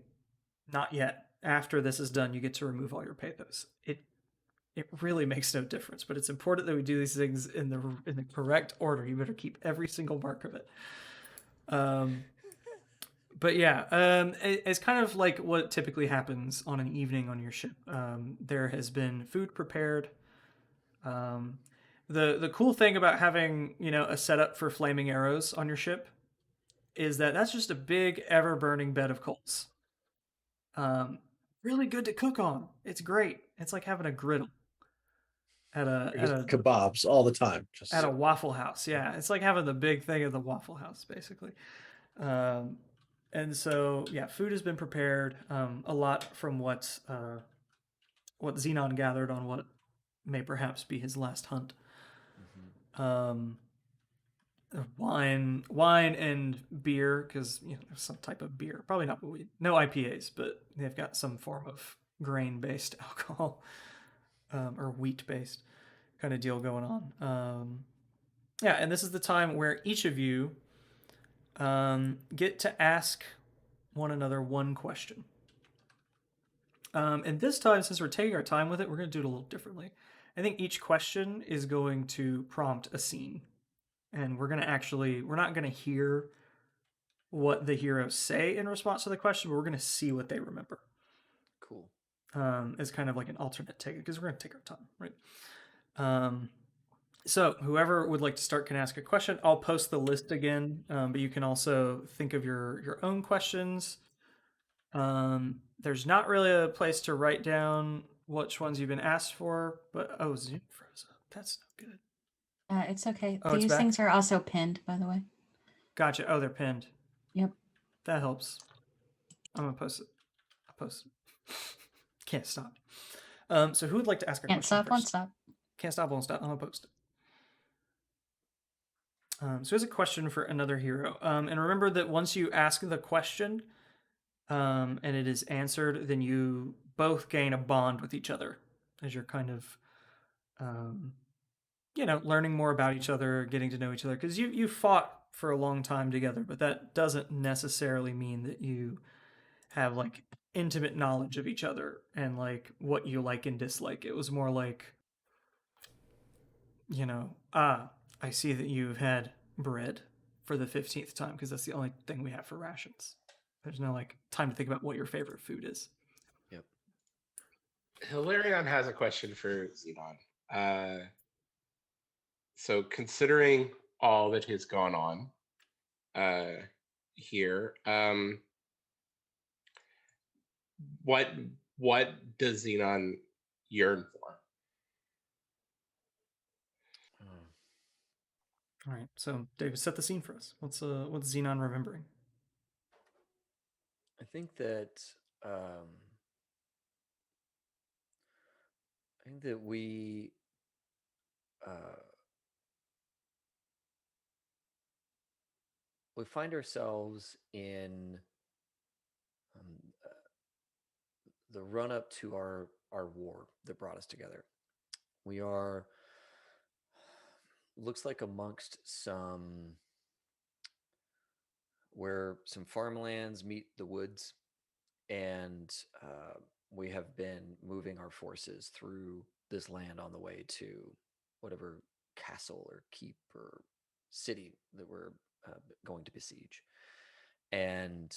not yet. After this is done, you get to remove all your pathos. It really makes no difference, but it's important that we do these things in the correct order. You better keep every single mark of it. But yeah, it's kind of like what typically happens on an evening on your ship. There has been food prepared. The cool thing about having a setup for flaming arrows on your ship is that that's just a big ever burning bed of coals. Really good to cook on. It's great. It's like having a griddle at a kebabs all the time. Just at a Waffle House. Yeah, it's like having the big thing at the Waffle House, basically. And so yeah, food has been prepared. A lot from what Xenon gathered on what may perhaps be his last hunt. wine and beer, because some type of beer, probably not no IPAs, but they've got some form of grain-based alcohol, or wheat-based kind of deal going on. Yeah, and this is the time where each of you get to ask one another one question. And this time, since we're taking our time with it, we're going to do it a little differently. I think each question is going to prompt a scene. And we're not going to hear what the heroes say in response to the question, but we're going to see what they remember. Cool. As kind of like an alternate take, because we're going to take our time, right? So whoever would like to start can ask a question. I'll post the list again, but you can also think of your own questions. There's not really a place to write down which ones you've been asked for, but Zoom froze up. That's no good. It's okay. Oh, These things are also pinned, by the way. Gotcha. Oh, they're pinned. Yep. That helps. I'm gonna post it. I'll post it. Can't stop. So who would like to ask a Can't question stop, first? won't stop. Can't stop, won't stop. I'm gonna post it. So here's a question for another hero. And remember that once you ask the question, and it is answered, then you both gain a bond with each other as you're kind of, learning more about each other, getting to know each other. Because you fought for a long time together, but that doesn't necessarily mean that you have like intimate knowledge of each other and like what you like and dislike. It was more like, I see that you've had bread for the 15th time because that's the only thing we have for rations. There's no like time to think about what your favorite food is. Yep. Hilarion has a question for Xenon. So considering all that has gone on here, what does Xenon yearn for? All right, so David, set the scene for us. What's Xenon remembering? I think that we find ourselves in the run up to our war that brought us together. We are, looks like, amongst where some farmlands meet the woods, and we have been moving our forces through this land on the way to whatever castle or keep or city that we're going to besiege. And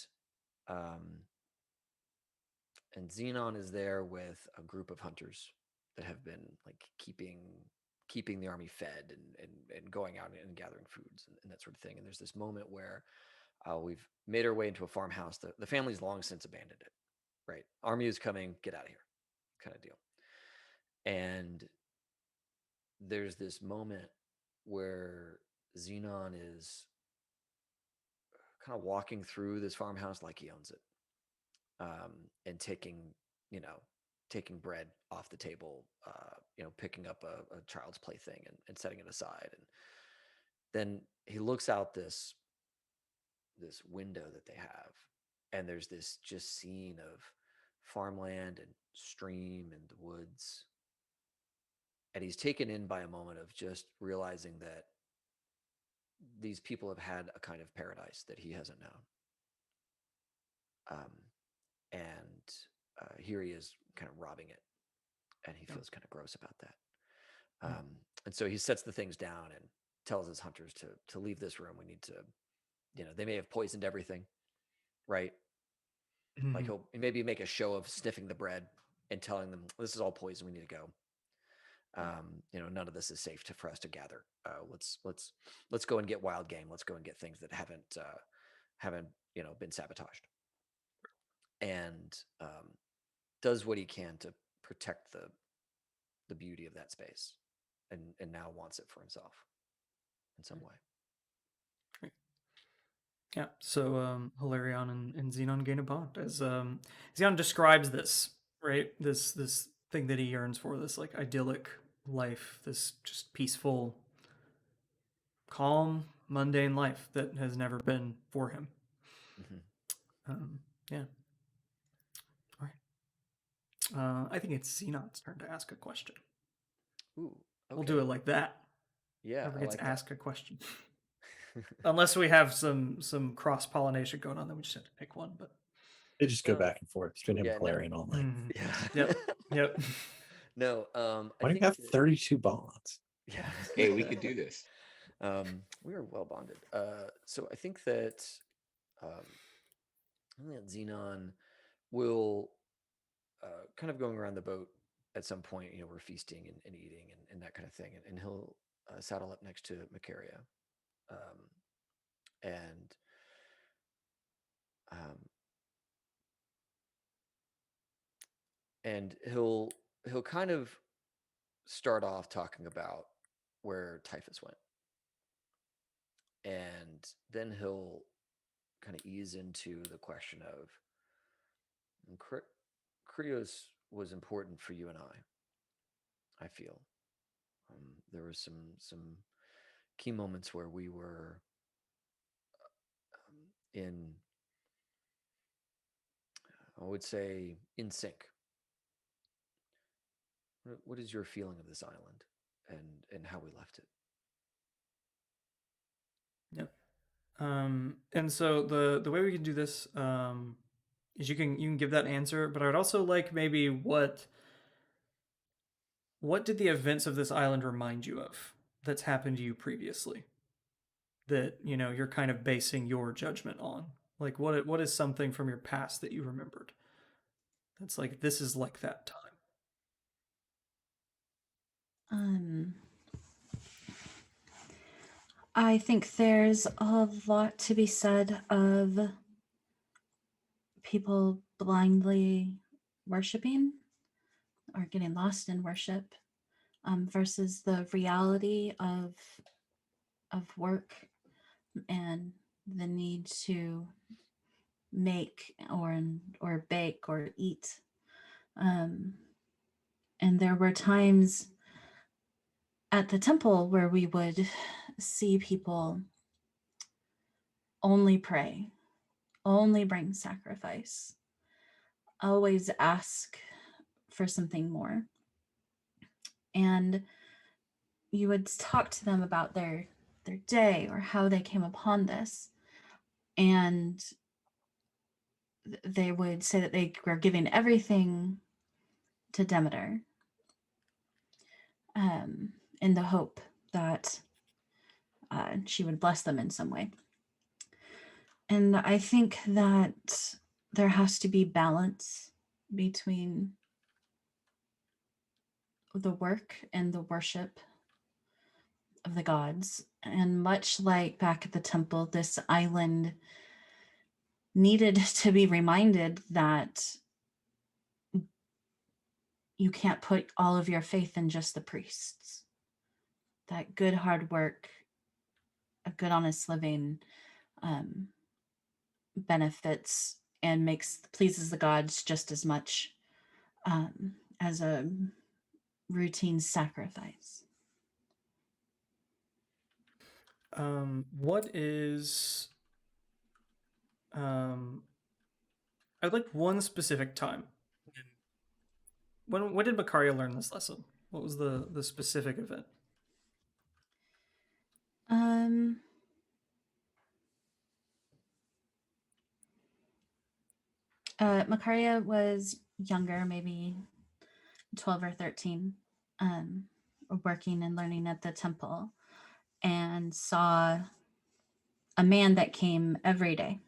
Xenon is there with a group of hunters that have been like keeping the army fed and going out and gathering foods and that sort of thing. And there's this moment where we've made our way into a farmhouse. The family's long since abandoned it, right? Army is coming, get out of here, kind of deal. And there's this moment where Xenon is kind of walking through this farmhouse like he owns it, and taking bread off the table, picking up a child's plaything and setting it aside. And then he looks out this window that they have, and there's this just scene of farmland and stream and the woods. And he's taken in by a moment of just realizing that these people have had a kind of paradise that he hasn't known. And here he is kind of robbing it, and he feels kind of gross about that. And so he sets the things down and tells his hunters to leave this room. We need to, they may have poisoned everything, right? Mm-hmm. Like he'll maybe make a show of sniffing the bread and telling them, this is all poison, we need to go. None of this is safe for us to gather. Let's go and get wild game. Let's go and get things that haven't been sabotaged. And does what he can to protect the beauty of that space, and now wants it for himself in some way. Great. Yeah. So Hilarion and Xenon gain a bond as Xenon describes this, right? This thing that he yearns for, this like idyllic life, this just peaceful calm, mundane life that has never been for him. Yeah. All right. I think it's Xenon's turn to ask a question. Ooh, okay. We'll do it like that. Yeah, Whoever I gets like to that. ask a question. Unless we have some cross pollination going on, then we just have to pick one. But they just go back and forth between him yeah, and Clarion all night. Yeah. Yep. No, Why do you have 32 bonds? Yeah. Hey, we could do this. We are well bonded. So I think that Xenon will kind of going around the boat at some point. You know, we're feasting and eating and that kind of thing, and he'll saddle up next to Macaria, and he'll kind of start off talking about where Typhus went, and then he'll kind of ease into the question of Kryos was important for you and I feel there were some key moments where we were in, I would say, in sync. What is your feeling of this island and how we left it? Yep. And so the way we can do this is you can give that answer, but I would also like maybe what did the events of this island remind you of that's happened to you previously that you're kind of basing your judgment on? Like what is something from your past that you remembered that's like this is like that time? I think there's a lot to be said of people blindly worshiping or getting lost in worship versus the reality of work and the need to make or bake or eat. And there were times at the temple where we would see people only pray, only bring sacrifice, always ask for something more. And you would talk to them about their day or how they came upon this. And they would say that they were giving everything to Demeter in the hope that she would bless them in some way. And I think that there has to be balance between the work and the worship of the gods. And much like back at the temple, this island needed to be reminded that you can't put all of your faith in just the priests. That good hard work, a good honest living benefits and pleases the gods just as much as a routine sacrifice. What is I'd like one specific time. When did Macario learn this lesson? What was the specific event? Makaria was younger, maybe 12 or 13, working and learning at the temple, and saw a man that came every day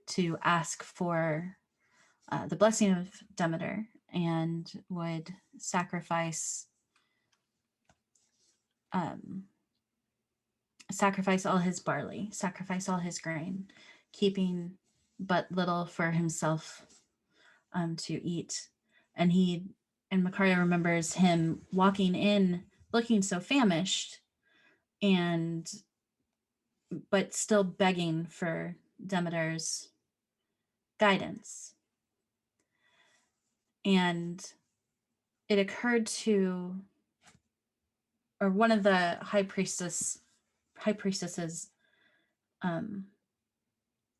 to ask for the blessing of Demeter and would sacrifice all his barley, sacrifice all his grain, keeping but little for himself to eat. And Macario remembers him walking in looking so famished but still begging for Demeter's guidance. And it occurred to or one of the high priestesses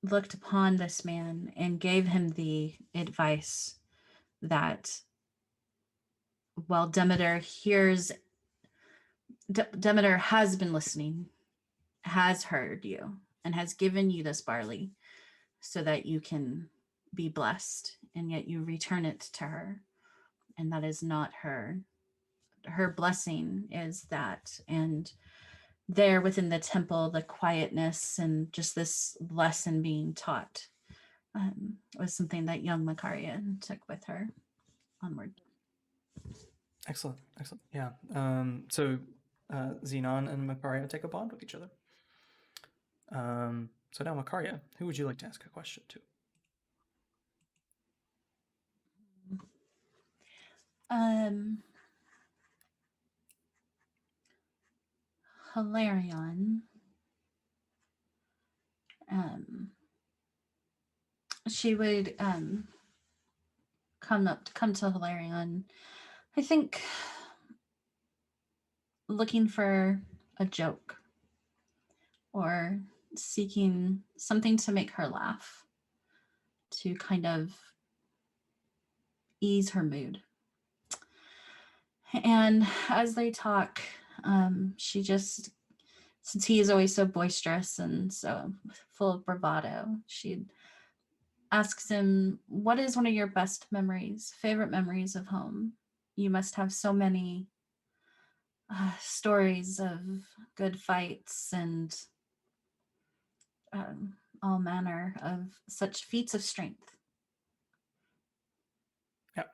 looked upon this man and gave him the advice that while Demeter has been listening, has heard you, and has given you this barley so that you can be blessed, and yet you return it to her. And that is not her. Her blessing is that. And there within the temple, the quietness and just this lesson being taught was something that young Makaria took with her onward. Excellent. Yeah. So Xenon and Macario take a bond with each other. So now, Macaria, who would you like to ask a question to? Hilarion. She would come to Hilarion, I think, looking for a joke or seeking something to make her laugh, to kind of ease her mood. And as they talk, she just, since he is always so boisterous and so full of bravado, she asks him, what is one of your best memories, favorite memories of home? You must have so many stories of good fights and all manner of such feats of strength. Yeah,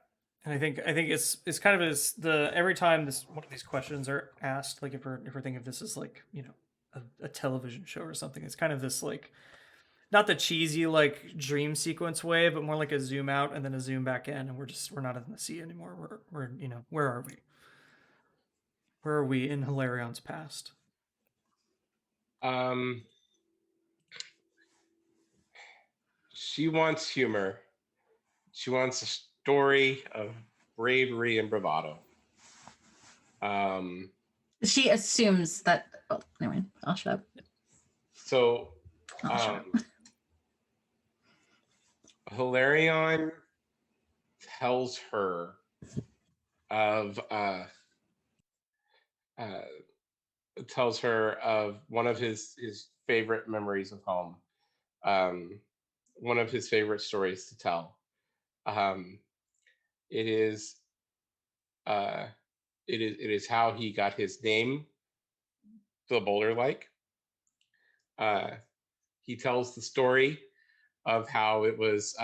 and I think it's kind of as every time one of these questions are asked, like if we're thinking of this as like, you know, a television show or something, it's kind of this like, not the cheesy like dream sequence way, but more like a zoom out and then a zoom back in, and we're not in the sea anymore. We're you know, where are we? Where are we in Hilarion's past? She wants humor. She wants a story of bravery and bravado. She assumes that. Oh, anyway, I'll shut up. So, Hilarion tells her of one of his favorite memories of home, one of his favorite stories to tell. It is how he got his name, the Boulder Like. He tells the story of how it was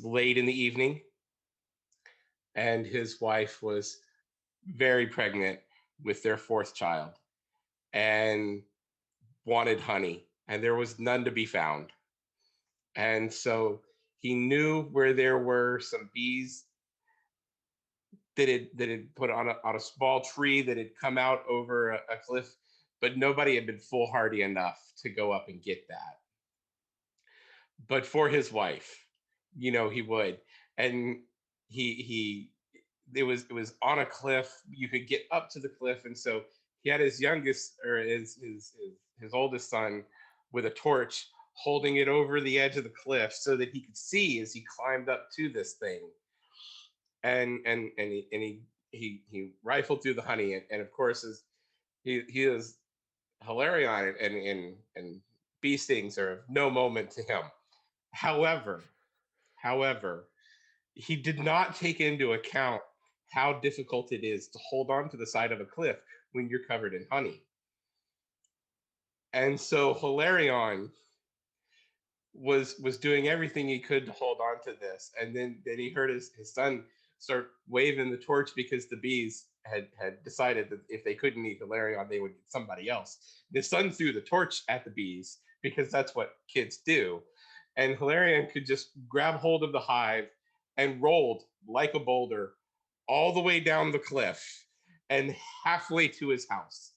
late in the evening, and his wife was very pregnant with their fourth child and wanted honey, and there was none to be found. And so he knew where there were some bees that had put on a small tree that had come out over a cliff, but nobody had been foolhardy enough to go up and get that. But for his wife, you know, he would. And it was on a cliff. You could get up to the cliff, and so he had his oldest son with a torch, holding it over the edge of the cliff so that he could see as he climbed up to this thing. And he rifled through the honey, and of course he is Hilarion, and bee stings are of no moment to him. However, he did not take into account how difficult it is to hold on to the side of a cliff when you're covered in honey. And so Hilarion was doing everything he could to hold on to this. And then he heard his son start waving the torch because the bees had decided that if they couldn't eat Hilarion, they would get somebody else. His son threw the torch at the bees because that's what kids do. And Hilarion could just grab hold of the hive and rolled like a boulder all the way down the cliff and halfway to his house.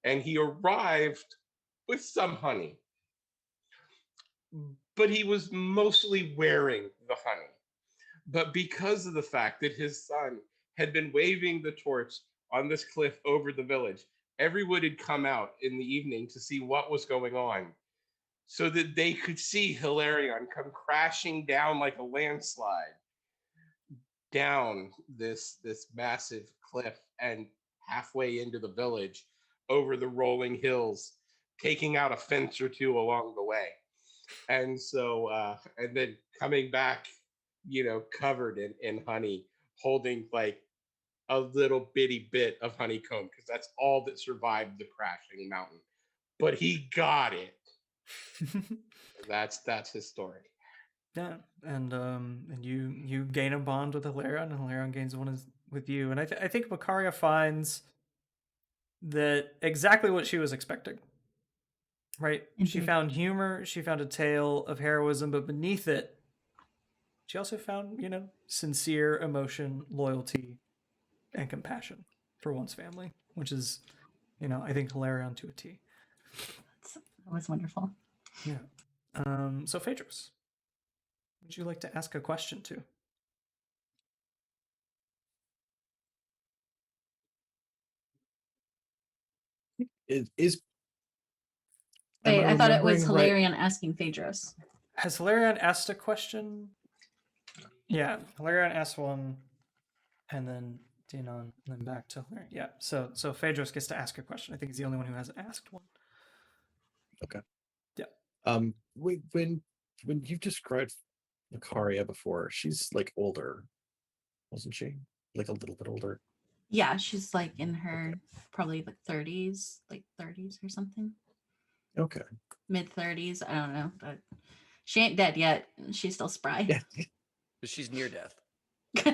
And he arrived with some honey, but he was mostly wearing the honey. But because of the fact that his son had been waving the torch on this cliff over the village. Everyone had come out in the evening to see what was going on, so that they could see Hilarion come crashing down like a landslide down this massive cliff and halfway into the village over the rolling hills, taking out a fence or two along the way. And so and then coming back, covered in honey, holding like a little bitty bit of honeycomb, because that's all that survived the crashing mountain. But he got it. That's his story. Yeah, and you gain a bond with Hilarion, and Hilarion gains one with you, and I think Macaria finds that exactly what she was expecting. Right? She found humor, she found a tale of heroism, but beneath it, she also found, sincere emotion, loyalty, and compassion for one's family, which is, I think Hilarion to a T. That was wonderful. Yeah. So Phaedros, would you like to ask a question to? It is. Wait, I thought it was Hilarion right? asking Phaedros. Has Hilarion asked a question? Yeah, Hilarion asked one, and then Xenon, and then back to Hilarion. Yeah, so Phaedros gets to ask a question. I think he's the only one who hasn't asked one. Okay. Yeah. When you've described Makaria before, she's like older, wasn't she? Like a little bit older. Yeah, she's like in her probably like 30s, like 30s or something. Okay. Mid 30s, I don't know, but she ain't dead yet. She's still spry. Yeah. But she's near death.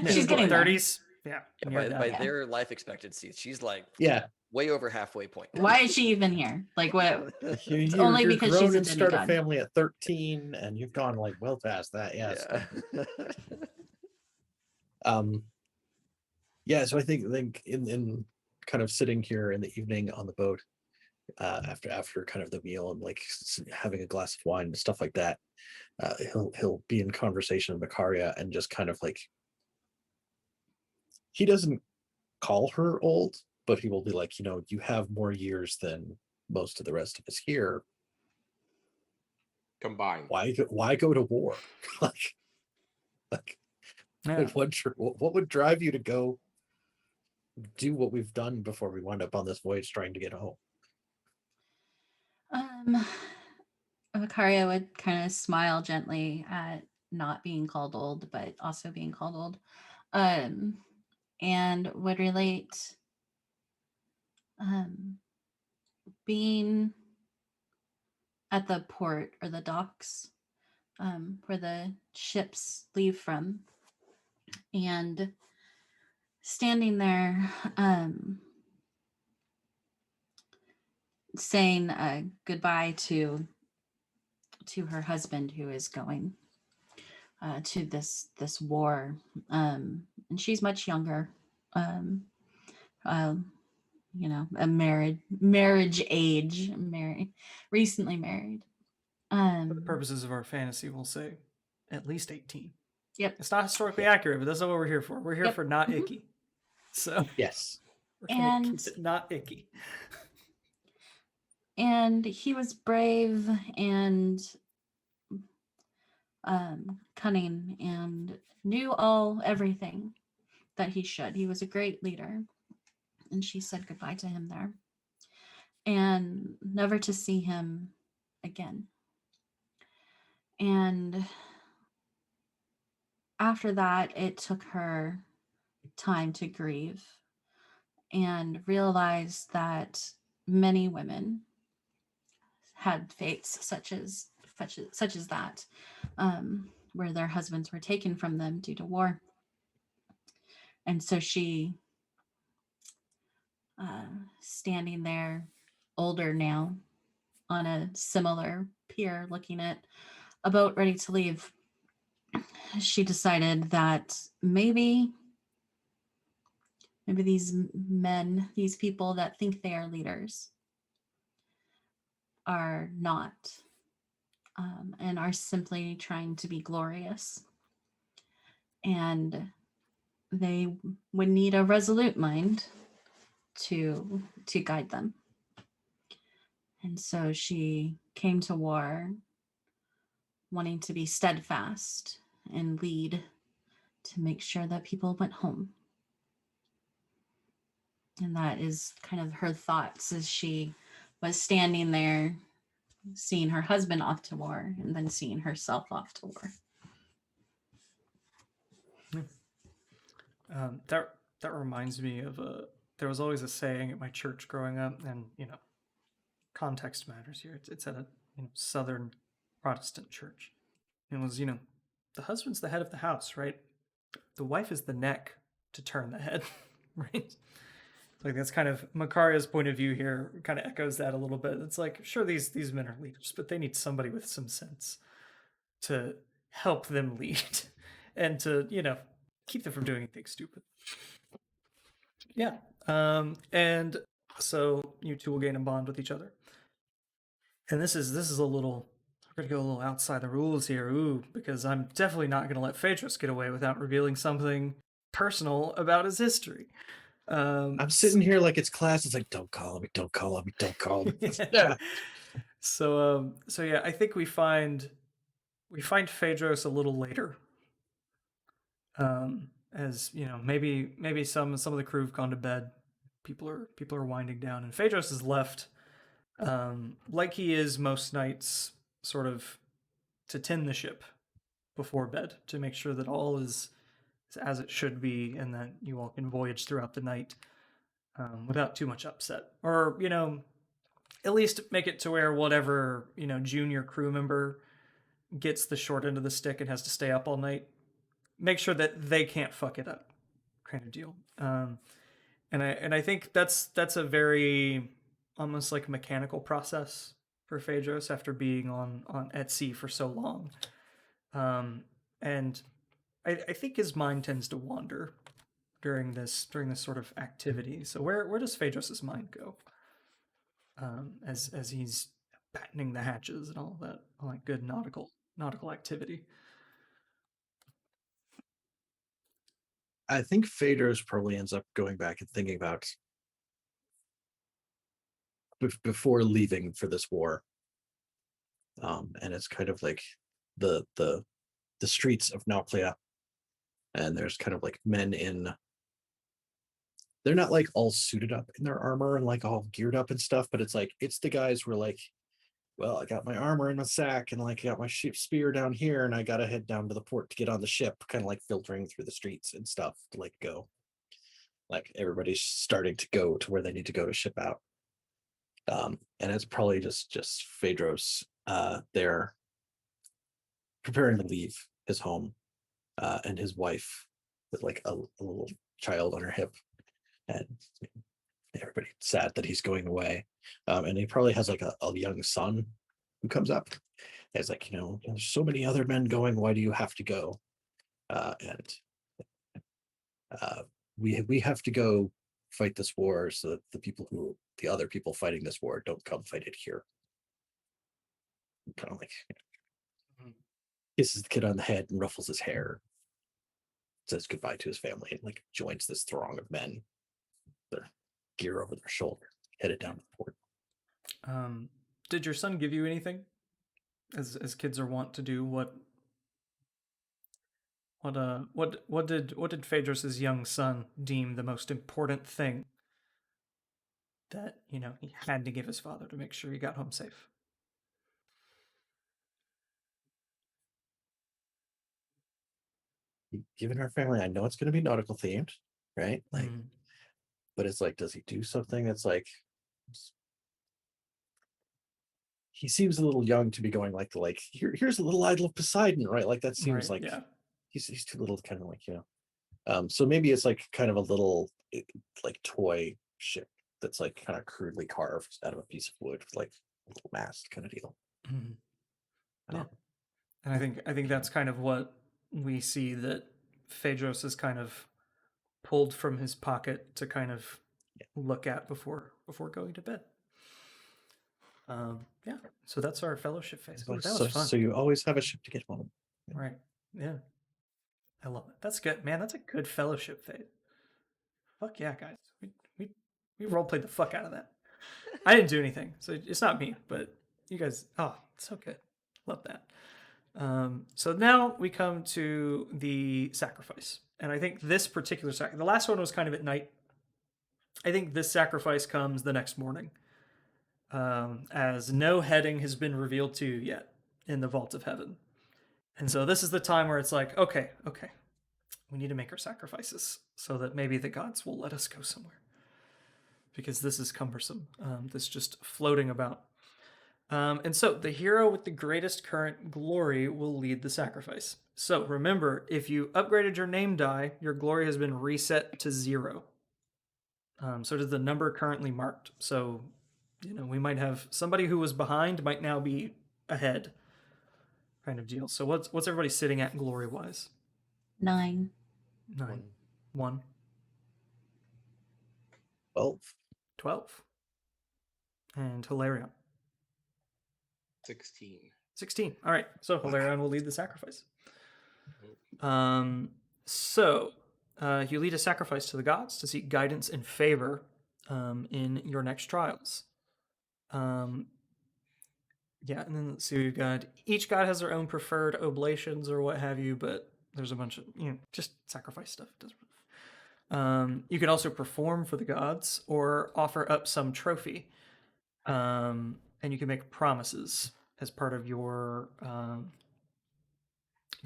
She's getting 30s. there. Yeah. By their life expectancy, she's like way over halfway point. Why is she even here? Like what? It's only because she's a start demigod. a family at 13, and you've gone like well past that. Yes. Yeah. So I think in kind of sitting here in the evening on the boat, after kind of the meal and like having a glass of wine and stuff like that, he'll be in conversation with Makaria and just kind of like, he doesn't call her old, but he will be like, you have more years than most of the rest of us here combined. Why go to war? What would drive you to go do what we've done before we wound up on this voyage trying to get home? Macario would kind of smile gently at not being called old, but also being called old, and would relate being at the port or the docks where the ships leave from, and standing there saying goodbye to her husband who is going to this war, and she's much younger, a marriage age, recently married. For the purposes of our fantasy, we'll say at least 18. Yep. It's not historically accurate, but that's not what we're here for. We're here for not icky. So yes, we're gonna keep it not icky. And he was brave and cunning and knew everything that he should. He was a great leader. And she said goodbye to him there, and never to see him again. And after that, it took her time to grieve and realize that many women had fates such as that, where their husbands were taken from them due to war. And so she, standing there, older now, on a similar pier, looking at a boat ready to leave, she decided that maybe these men, these people that think they are leaders, are not, and are simply trying to be glorious. And they would need a resolute mind to guide them. And so she came to war wanting to be steadfast and lead to make sure that people went home. And that is kind of her thoughts as she was standing there, seeing her husband off to war and then seeing herself off to war. That reminds me of there was always a saying at my church growing up, and context matters here. It's at a Southern Protestant church. It was the husband's the head of the house, right? The wife is the neck to turn the head, right? Like that's kind of Macaria's point of view here. Kind of echoes that a little bit. It's like sure these men are leaders, but they need somebody with some sense to help them lead and to keep them from doing anything stupid. Yeah. And so you two will gain a bond with each other. And this is a little, we're gonna go a little outside the rules here, because I'm definitely not gonna let Phaedros get away without revealing something personal about his history. I'm sitting here like it's class. It's like, don't call me, don't call me, don't call me. Yeah. So yeah, I think we find Phaedros a little later. As maybe some of the crew have gone to bed. People are winding down, and Phaedros is left, like he is most nights, sort of to tend the ship before bed to make sure that all is as it should be, and that you all can voyage throughout the night without too much upset, or at least make it to where whatever junior crew member gets the short end of the stick and has to stay up all night, make sure that they can't fuck it up, kind of deal. And I think that's a very almost like mechanical process for Phaedros after being on at sea for so long. And I think his mind tends to wander during this sort of activity. So where does Phaedros's mind go? As he's battening the hatches and all that good nautical activity. I think Phaedros probably ends up going back and thinking about before leaving for this war. And it's kind of like the streets of Nauplia, and there's kind of like men they're not like all suited up in their armor and like all geared up and stuff, but it's like it's the guys who are like, well, I got my armor in my sack and like I got my spear down here and I gotta head down to the port to get on the ship, kind of like filtering through the streets and stuff to like go. Like everybody's starting to go to where they need to go to ship out. And it's probably just Phaedros there preparing to leave his home, and his wife with like a little child on her hip, and everybody sad that he's going away. And he probably has like a young son who comes up. It's like, there's so many other men going, why do you have to go? And we have to go fight this war so that the other people fighting this war don't come fight it here. Kind of like kisses the kid on the head and ruffles his hair, says goodbye to his family, and like joins this throng of men, their gear over their shoulder, headed down to the port. Did your son give you anything, as kids are wont to do? What did Phaedros's young son deem the most important thing that he had to give his father to make sure he got home safe? Given our family, I know it's going to be nautical themed, right? Like, but it's like, does he do something that's like? He seems a little young to be going like here's a little idol of Poseidon, right? Like that seems right, like yeah. He's too little, kind of like so maybe it's like kind of a little like toy ship that's like kind of crudely carved out of a piece of wood with like a little mast kind of deal. Yeah, and I think that's kind of what we see that Phaedros is kind of pulled from his pocket to kind of look at before going to bed. Yeah, so that's our fellowship phase. Ooh, that was fun. So you always have a ship to get home. Right. Yeah. I love it. That's good, man. That's a good fellowship phase. Fuck yeah, guys. We role played the fuck out of that. I didn't do anything, so it's not me, but you guys. Oh, so good. Love that. So now we come to the sacrifice, and I think this particular the last one was kind of at night. I think this sacrifice comes the next morning, as no heading has been revealed to you yet in the vault of heaven, and so this is the time where it's like, okay, we need to make our sacrifices so that maybe the gods will let us go somewhere, because this is cumbersome. This just floating about. And so the hero with the greatest current glory will lead the sacrifice. So remember, if you upgraded your name die, your glory has been reset to 0. So does the number currently marked. So, we might have somebody who was behind might now be ahead, kind of deal. So what's everybody sitting at glory wise? 9. 9. 1. 12. 12. And Hilarion. 16. 16. All right. So Hilarion will lead the sacrifice. You lead a sacrifice to the gods to seek guidance and favor in your next trials. And then let's see, we've got each god has their own preferred oblations or what have you, but there's a bunch of just sacrifice stuff. You can also perform for the gods or offer up some trophy, and you can make promises as part of your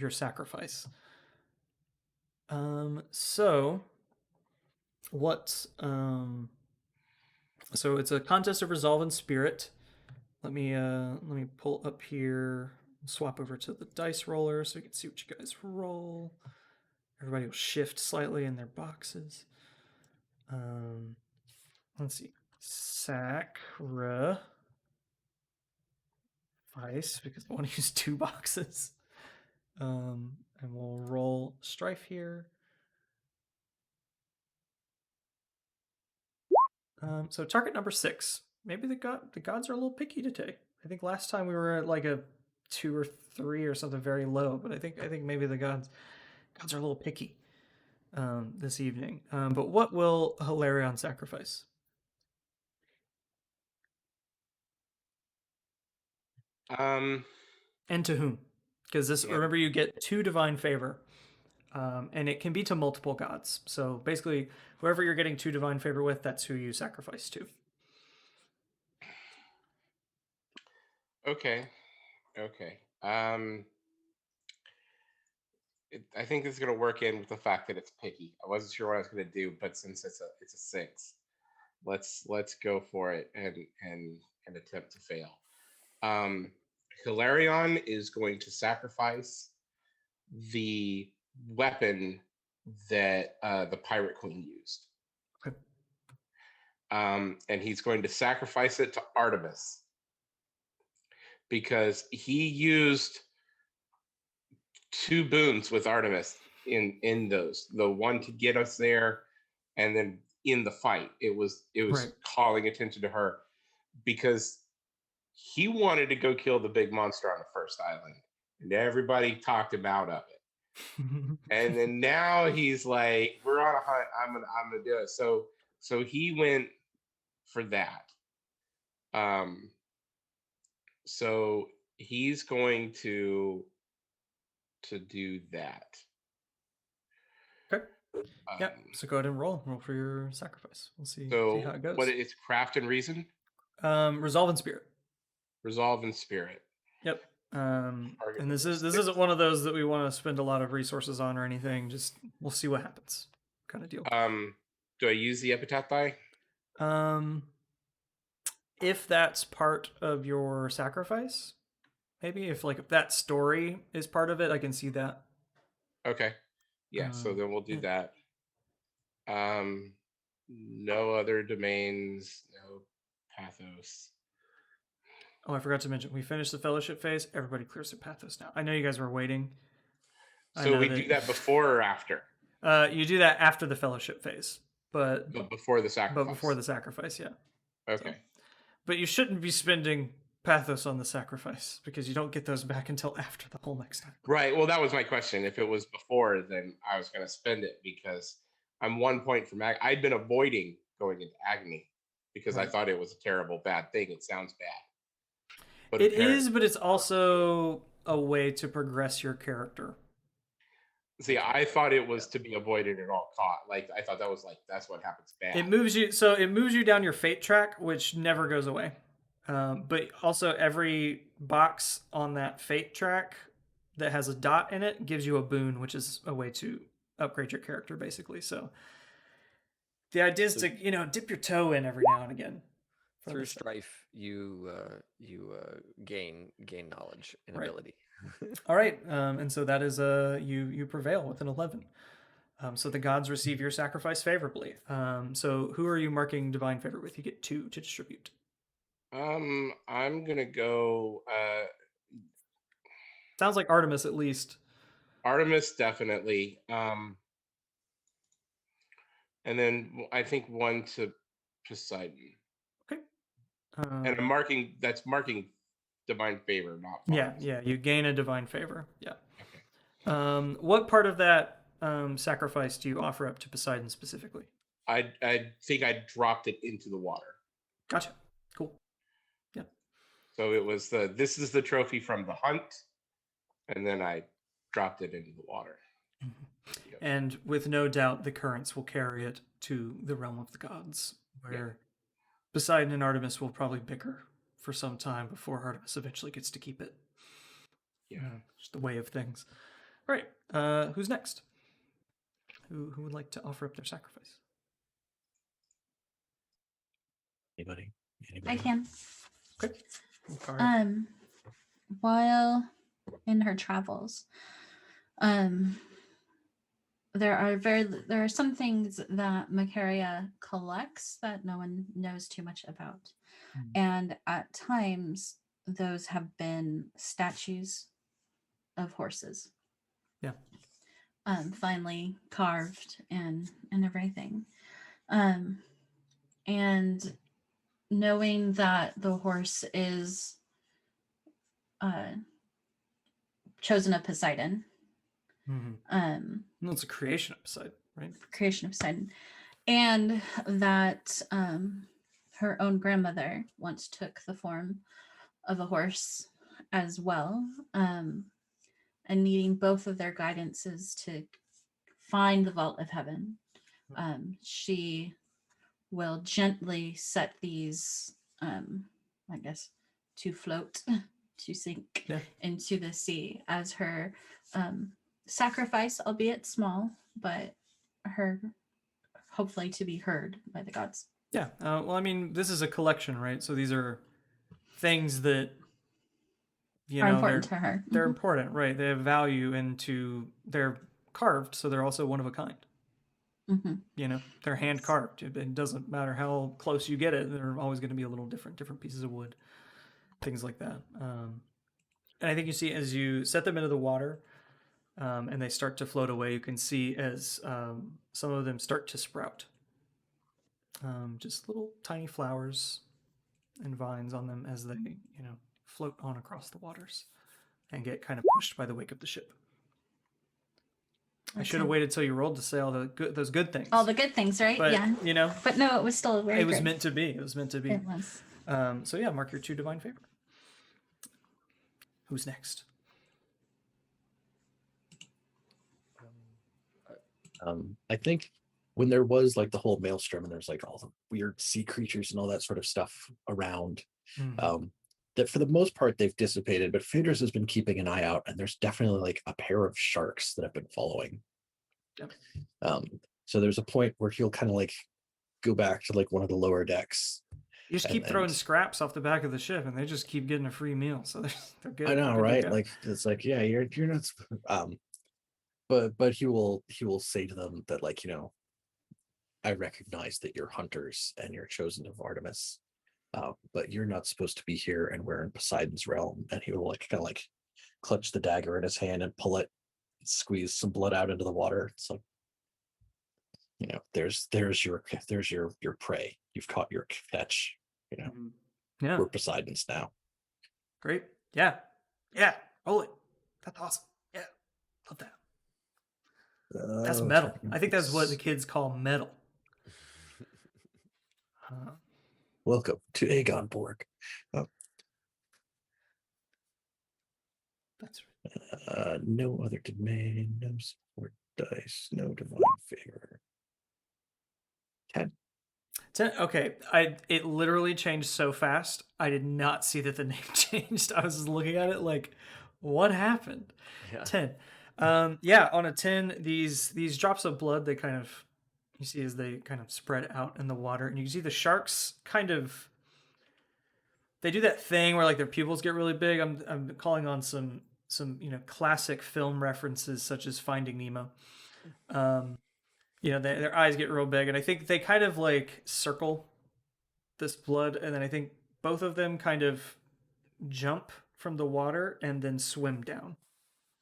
sacrifice. So it's a contest of resolve and spirit. Let me pull up here, swap over to the dice roller so you can see what you guys roll. Everybody will shift slightly in their boxes. Let's see. Sacrifice, because I want to use 2 boxes. And we'll roll strife here. So target number 6. Maybe the gods are a little picky today. I think last time we were at like a 2 or 3 or something very low, but I think maybe the gods are a little picky this evening. But what will Hilarion sacrifice? And to whom? Because remember, you get 2 divine favor, and it can be to multiple gods. So basically, whoever you're getting 2 divine favor with, that's who you sacrifice to. Okay. I think this is going to work in with the fact that it's picky. I wasn't sure what I was going to do, but since it's a 6, let's go for it and attempt to fail. Hilarion is going to sacrifice the weapon that the Pirate Queen used. Okay. And he's going to sacrifice it to Artemis, because he used 2 boons with Artemis in those. The one to get us there, and then in the fight, it was right. Calling attention to her, because he wanted to go kill the big monster on the first island, and everybody talked him out of it. And then now he's like, "We're on a hunt. I'm gonna do it." So he went for that. So he's going to do that. Okay. Yep. So go ahead and roll for your sacrifice. We'll see how it goes. What it's craft and reason? Resolve and spirit. Resolve and spirit. Yep. And this isn't one of those that we want to spend a lot of resources on or anything. Just we'll see what happens, kind of deal. Do I use the epitaph die? If that's part of your sacrifice, maybe if that story is part of it, I can see that. Okay. Yeah. So then we'll do that. No other domains. No pathos. Oh, I forgot to mention, we finished the fellowship phase. Everybody clears their pathos now. I know you guys were waiting. So we do that before or after? You do that after the fellowship phase, but before the sacrifice. But before the sacrifice, yeah. Okay. So, but you shouldn't be spending Pathos on the sacrifice because you don't get those back until after the whole next time. Right. Well, that was my question. If it was before, then I was going to spend it because I'm 1 point from I'd been avoiding going into agony because I thought it was a terrible, bad thing. It sounds bad. But it is, but it's also a way to progress your character. See, I thought it was to be avoided at all costs. Like, I thought that was like, that's what happens bad. It moves you down your fate track, which never goes away. But also every box on that fate track that has a dot in it gives you a boon, which is a way to upgrade your character, basically. So the idea is to, dip your toe in every now and again. Through strife, you gain knowledge and ability. All right, and so that is you prevail with an 11. So the gods receive your sacrifice favorably. So who are you marking divine favor with? You get 2 to distribute. I'm gonna go. Sounds like Artemis, at least. Artemis, definitely. And then I think 1 to Poseidon. Okay. And I'm marking divine favor, not yeah. You gain a divine favor. Yeah. Okay. What part of that sacrifice do you offer up to Poseidon specifically? I think I dropped it into the water. Gotcha. Cool. Yeah. So it was this is the trophy from the hunt, and then I dropped it into the water. Mm-hmm. Yep. And with no doubt, the currents will carry it to the realm of the gods, where Poseidon and Artemis will probably bicker for some time before Artemis eventually gets to keep it. Yeah, just the way of things. All right, who's next? Who would like to offer up their sacrifice? Anybody? I can. Okay. While in her travels, there are some things that Macaria collects that no one knows too much about. And at times those have been statues of horses. Yeah. Finely carved and everything. And knowing that the horse is chosen of Poseidon. Mm-hmm. It's a creation of Poseidon, right? Creation of Poseidon. And that her own grandmother once took the form of a horse as well. And needing both of their guidances to find the vault of heaven. She will gently set these, I guess, to float, to sink into the sea as her sacrifice, albeit small, but her hopefully to be heard by the gods. Yeah. Well, I mean, this is a collection, right? So these are things that are important to her. They're important, right? They have value, they're carved, so they're also one of a kind. Mm-hmm. They're hand carved. It doesn't matter how close you get it; they're always going to be a little different pieces of wood, things like that. And I think you see as you set them into the water, and they start to float away. You can see as some of them start to sprout, just little tiny flowers and vines on them as they, float on across the waters and get kind of pushed by the wake of the ship. Okay. I should have waited till you rolled to say all those good things. All the good things, right? But, yeah. But no, it was still very It was meant to be. It was meant to be. It was. So yeah, mark your 2 divine favor. Who's next? I think when there was like the whole maelstrom and there's like all the weird sea creatures and all that sort of stuff around, that for the most part they've dissipated, but Phaedros has been keeping an eye out, and there's definitely like a pair of sharks that have been following. Yep. So there's a point where he'll kind of like go back to like one of the lower decks. You just keep throwing scraps off the back of the ship, and they just keep getting a free meal. So they're good. I know, right? Like it's like, yeah, you're not. But he will say to them that, like, I recognize that you're hunters and you're chosen of Artemis, but you're not supposed to be here, and we're in Poseidon's realm. And he will like kind of like clutch the dagger in his hand and pull it, squeeze some blood out into the water. It's like, there's your prey. You've caught your catch. Yeah. We're Poseidon's now. Great. Yeah. Yeah. Roll it. That's awesome. Yeah. Love that. That's metal. I think that's what the kids call metal. Welcome to Agon Borg. Oh. That's right. No other domain, no support dice, no divine favor. 10. 10. Okay. It literally changed so fast. I did not see that the name changed. I was just looking at it like, what happened? Yeah. 10. Yeah, on a 10, these drops of blood, they kind of, you see as they kind of spread out in the water, and you can see the sharks kind of, they do that thing where like their pupils get really big. I'm calling on some classic film references such as Finding Nemo. Their eyes get real big, and I think they kind of like circle this blood, and then I think both of them kind of jump from the water and then swim down,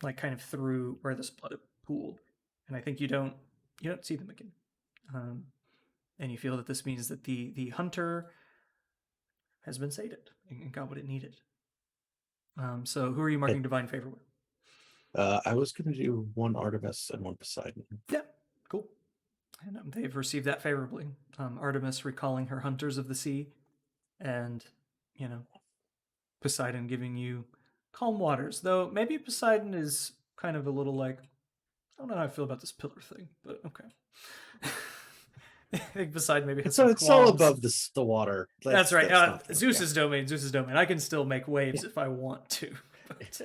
like kind of through where this blood pooled. And I think you don't see them again. And you feel that this means that the hunter has been sated and got what it needed. So who are you marking divine favor with? I was going to do one Artemis and one Poseidon. Yeah, cool. And they've received that favorably. Artemis recalling her hunters of the sea, and Poseidon giving you calm waters. Though maybe Poseidon is kind of a little like, I don't know how I feel about this pillar thing, but okay. I think Poseidon maybe has it's all above the water. That's right. Zeus's domain. I can still make waves if I want to. But,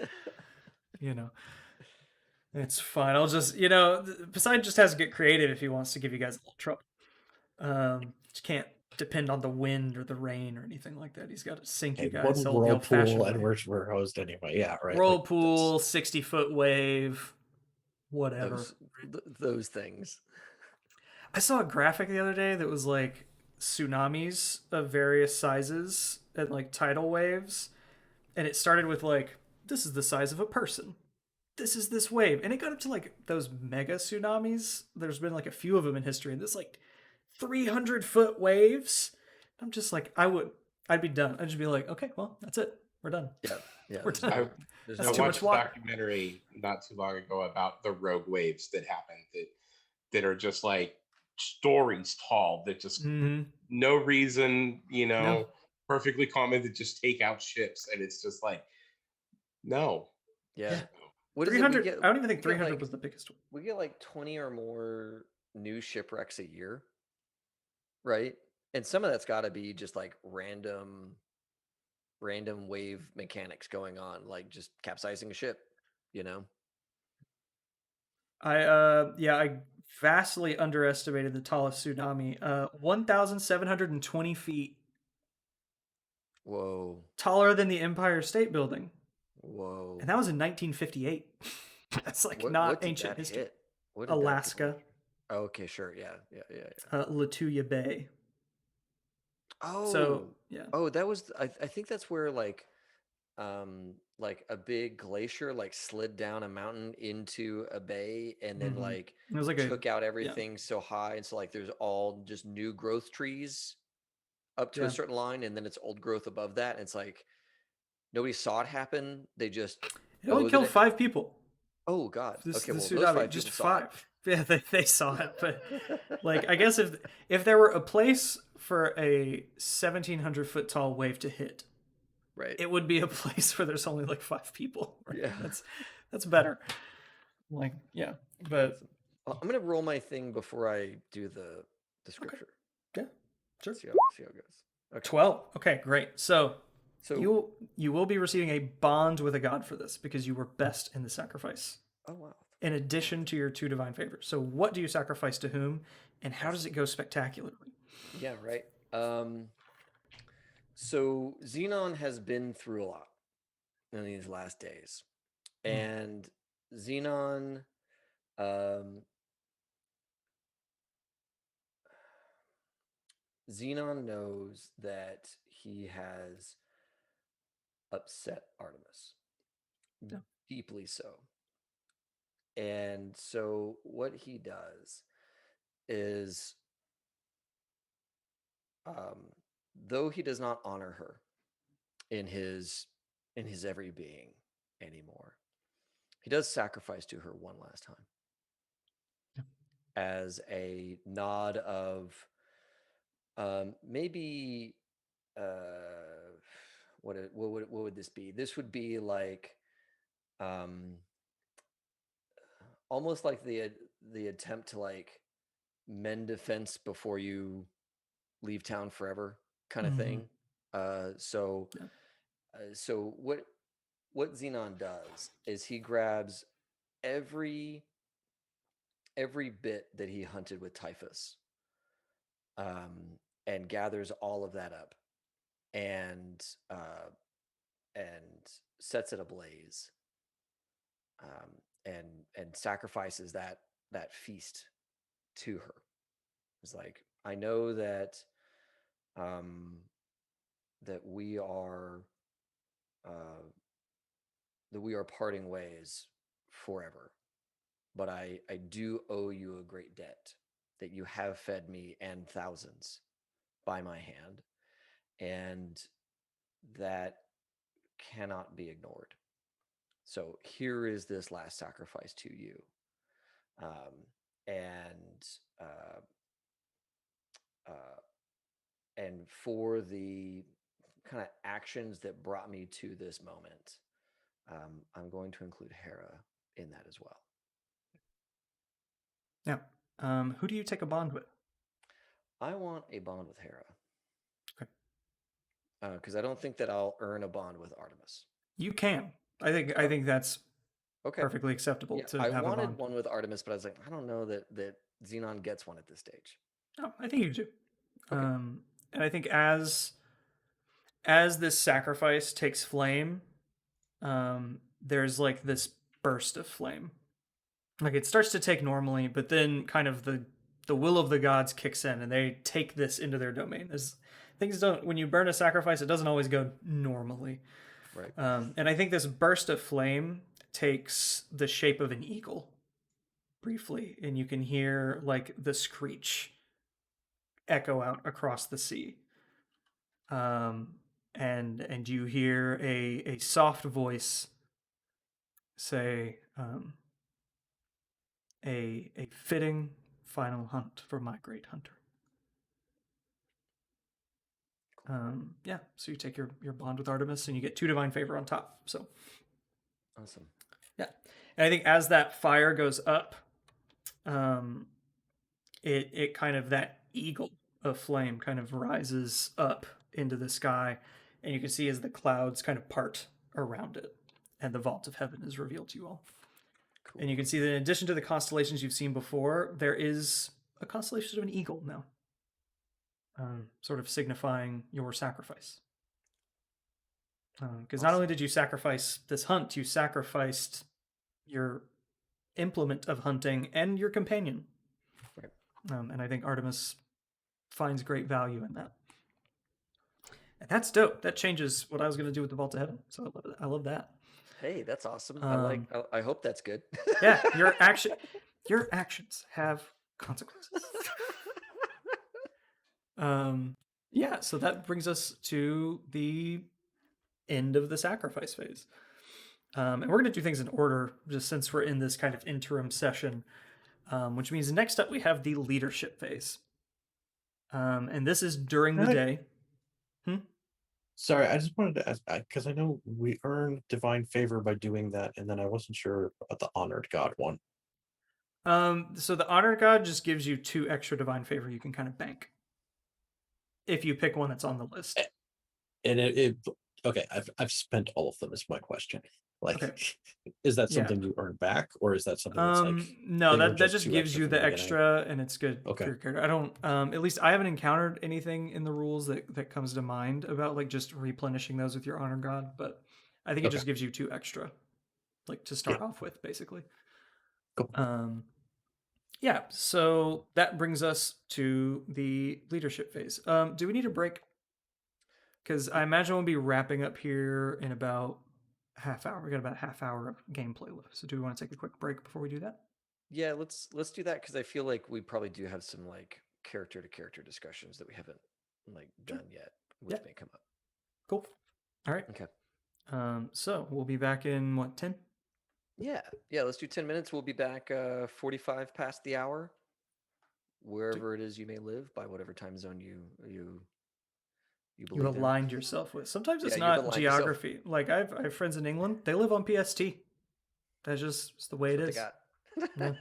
it's fine. I'll just, Poseidon just has to get creative if he wants to give you guys a little trouble. Just can't depend on the wind or the rain or anything like that. He's got to sink you guys. One whirlpool, and we're hosed anyway. Yeah, right. Whirlpool, like 60-foot wave, whatever. Those things. I saw a graphic the other day that was like tsunamis of various sizes and like tidal waves, and it started with like, this is the size of a person. This is this wave, and it got up to like those mega tsunamis. There's been like a few of them in history, and this like 300-foot waves. I'm just like, I'd be done. I'd just be like, okay, well, that's it. We're done. Yeah. We're done. I watched a documentary not too long ago about the rogue waves that happen that are just like stories tall that just no reason, perfectly common to just take out ships, and it's just like, no. Yeah. What 300? I don't even think 300 was the biggest one. We get like 20 or more new shipwrecks a year, right? And some of that's got to be just like random wave mechanics going on, like just capsizing a ship, I vastly underestimated the tallest tsunami. 1,720 feet. Whoa. Taller than the Empire State Building. Whoa. And that was in 1958. That's like not ancient history. Alaska. Oh, okay, sure. Yeah. Latuya Bay. Oh. So, yeah. Oh, that was I think that's where like a big glacier like slid down a mountain into a bay and then like it was like took out everything so high, and so like there's all just new growth trees up to a certain line, and then it's old growth above that, and it's like nobody saw it happen. They just it only killed 5 people. Oh God. Okay, well, those 5 just 5. Yeah, they saw it, but like I guess if there were a place for a 1,700-foot tall wave to hit, right, it would be a place where there's only like 5 people. Right? Yeah, that's better. Like, yeah, but I'm gonna roll my thing before I do the scripture. Okay. Yeah, sure. See how it goes. Okay. 12. Okay, great. So you will be receiving a bond with a god for this because you were best in the sacrifice. Oh wow. In addition to your 2 divine favors. So what do you sacrifice to whom, and how does it go spectacularly? Yeah, right. So Xenon has been through a lot in these last days. And Xenon knows that he has upset Artemis. Yeah. Deeply so. And so what he does is, though he does not honor her in his in his every being anymore. He does sacrifice to her one last time as a nod of maybe what would this be? This would be like almost like the attempt to like mend a fence before you leave town forever kind of thing. So what Xenon does is he grabs every bit that he hunted with Typhus, and gathers all of that up, and sets it ablaze, and sacrifices that feast to her. It's like, I know that that we are parting ways forever, but I do owe you a great debt, that you have fed me and thousands by my hand, and that cannot be ignored. So here is this last sacrifice to you. And for the kind of actions that brought me to this moment, I'm going to include Hera in that as well. Now, who do you take a bond with? I want a bond with Hera. Okay. Because I don't think that I'll earn a bond with Artemis. You can. I think that's okay. Perfectly acceptable to I have a wanted bond. one with Artemis, but I was like, I don't know that Xenon gets one at this stage. No, I think you do. Okay. And I think as this sacrifice takes flame, there's like this burst of flame. Like it starts to take normally, but then kind of the will of the gods kicks in, and they take this into their domain. Things don't, when you burn a sacrifice, it doesn't always go normally. Right. And I think this burst of flame takes the shape of an eagle briefly, and you can hear like the screech echo out across the sea. And you hear a soft voice say, a fitting final hunt for my great hunter. Yeah, so you take your bond with Artemis, and you get 2 divine favor on top. So awesome. Yeah, and I think as that fire goes up, it kind of, that eagle of flame kind of rises up into the sky, and you can see as the clouds kind of part around it, and the vault of heaven is revealed to you all. Cool. And you can see that in addition to the constellations you've seen before, there is a constellation of an eagle now, sort of signifying your sacrifice. Because not only did you sacrifice this hunt, you sacrificed your implement of hunting and your companion. Right. And I think Artemis finds great value in that. And that's dope. That changes what I was going to do with the Vault of Heaven. So I love that. Hey, that's awesome. I hope that's good. Yeah, your actions have consequences. Yeah, so that brings us to the end of the sacrifice phase. And we're going to do things in order, just since we're in this kind of interim session, which means next up we have the leadership phase. And this is during the day. Sorry, I just wanted to ask, because I know we earn divine favor by doing that, and then I wasn't sure about the honored god one. So the honored god just gives you 2 extra divine favor you can kind of bank if you pick one that's on the list. And okay, I've spent all of them, is my question. Like, okay. Is that something you earn back, or is that something that's like... No, that just gives you the extra, and it's good for your character. I don't, at least I haven't encountered anything in the rules that comes to mind about like just replenishing those with your honor god, but I think it just gives you 2 extra, like to start off with, basically. Cool. Yeah, so that brings us to the leadership phase. Do we need a break? Because I imagine we'll be wrapping up here in about half hour. We got about a half hour of gameplay left. So do we want to take a quick break before we do that? Yeah, let's do that, because I feel like we probably do have some like character to character discussions that we haven't like done yet, which may come up. Cool. All right. Okay. So we'll be back in what, 10? Yeah, let's do 10 minutes. We'll be back 45 past the hour, wherever it is you may live, by whatever time zone you You believe in. aligned yourself with. Sometimes it's you've not aligned yourself. geography. Like I have friends in England, they live on PST. That's just it's the way it That's is. what they got.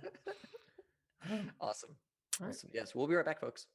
Yeah. Awesome. All right. Awesome. Yes, we'll be right back, folks.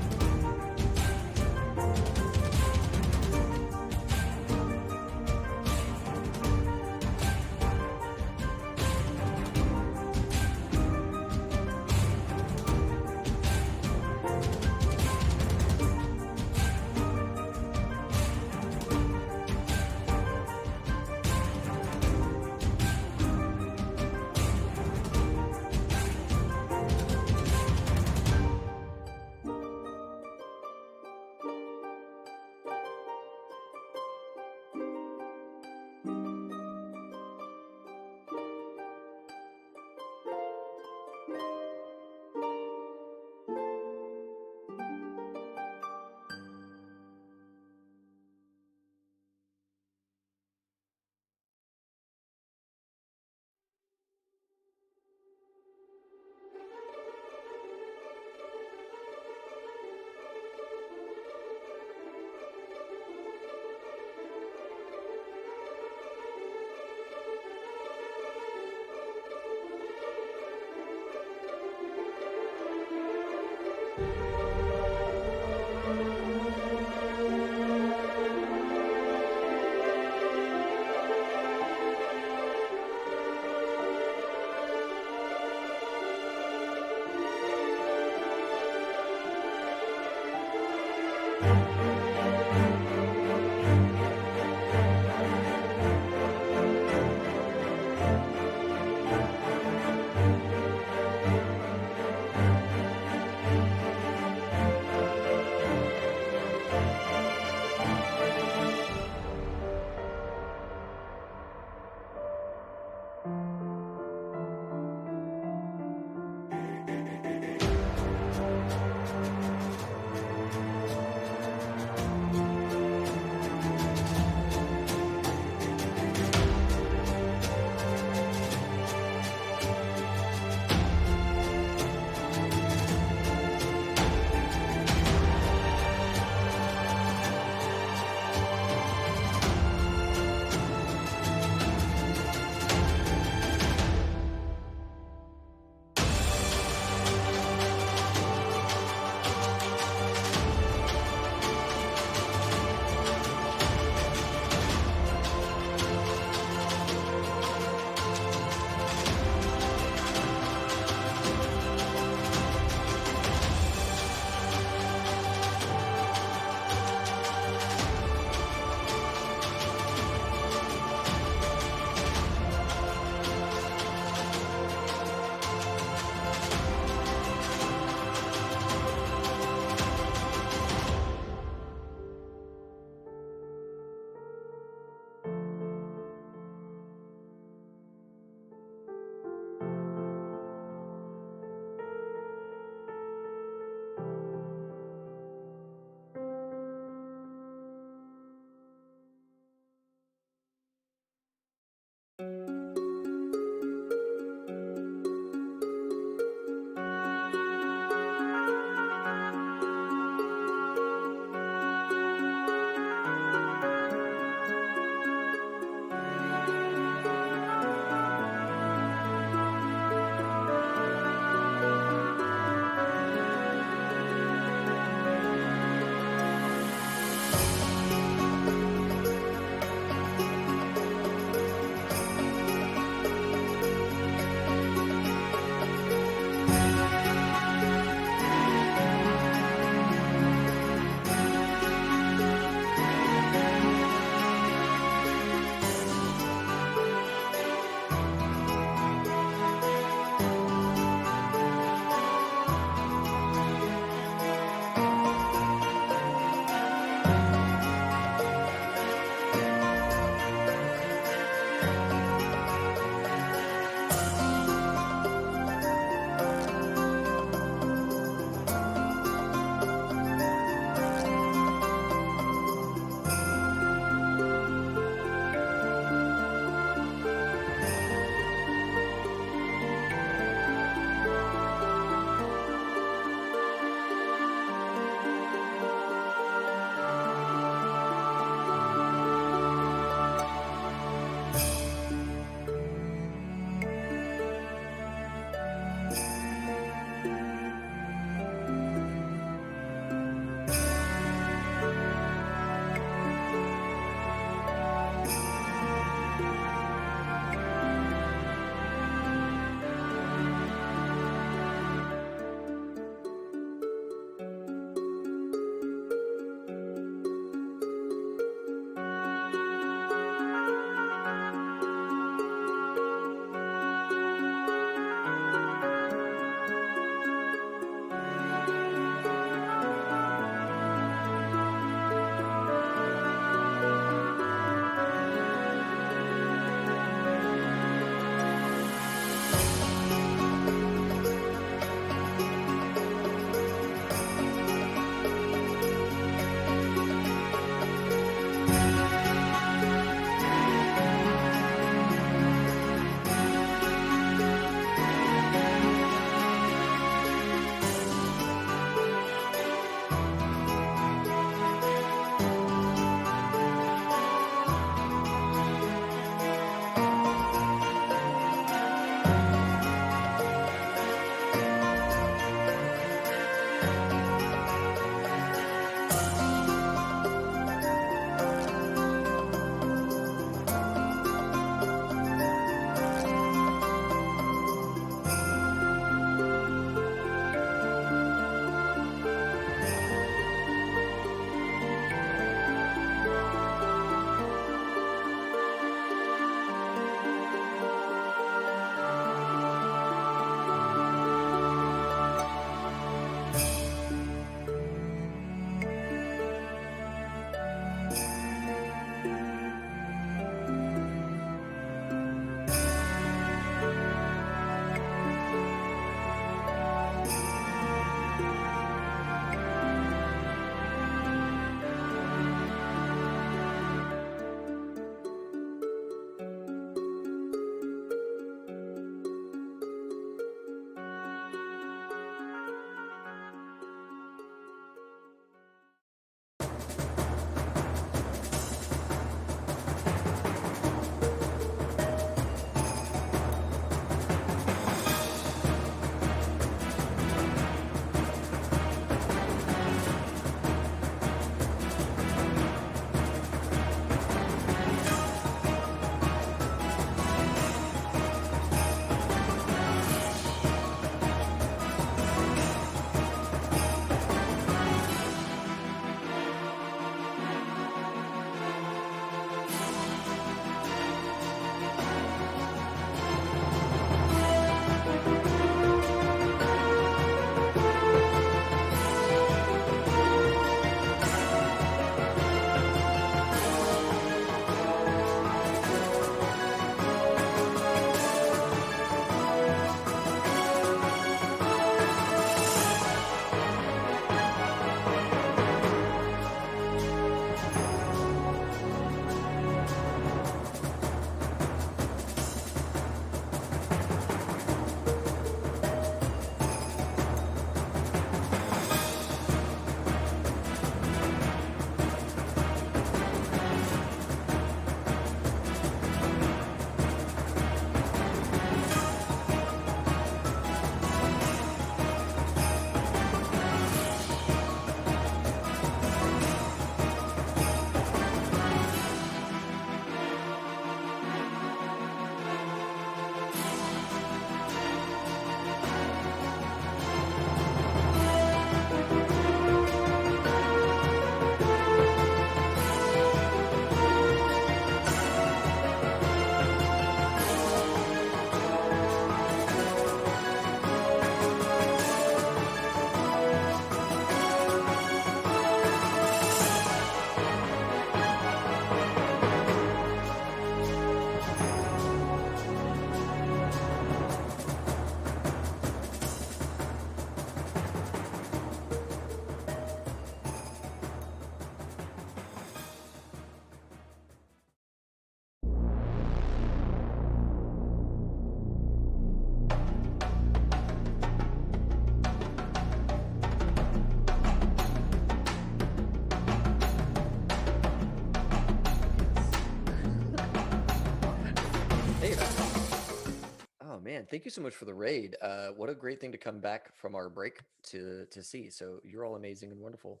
man, thank you so much for the raid. What a great thing to come back from our break to see. So you're all amazing and wonderful.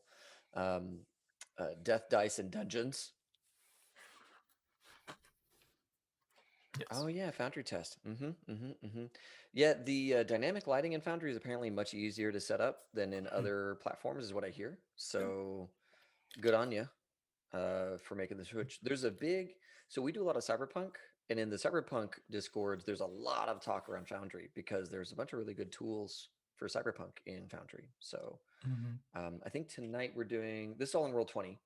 Death Dice and Dungeons. Yes. Oh yeah, Foundry test. Yeah, the dynamic lighting in Foundry is apparently much easier to set up than in other platforms, is what I hear. So good on you for making the switch. There's a big, so we do a lot of Cyberpunk, and in the Cyberpunk Discords, there's a lot of talk around Foundry because there's a bunch of really good tools for Cyberpunk in Foundry. So I think tonight we're doing this is all in Roll20,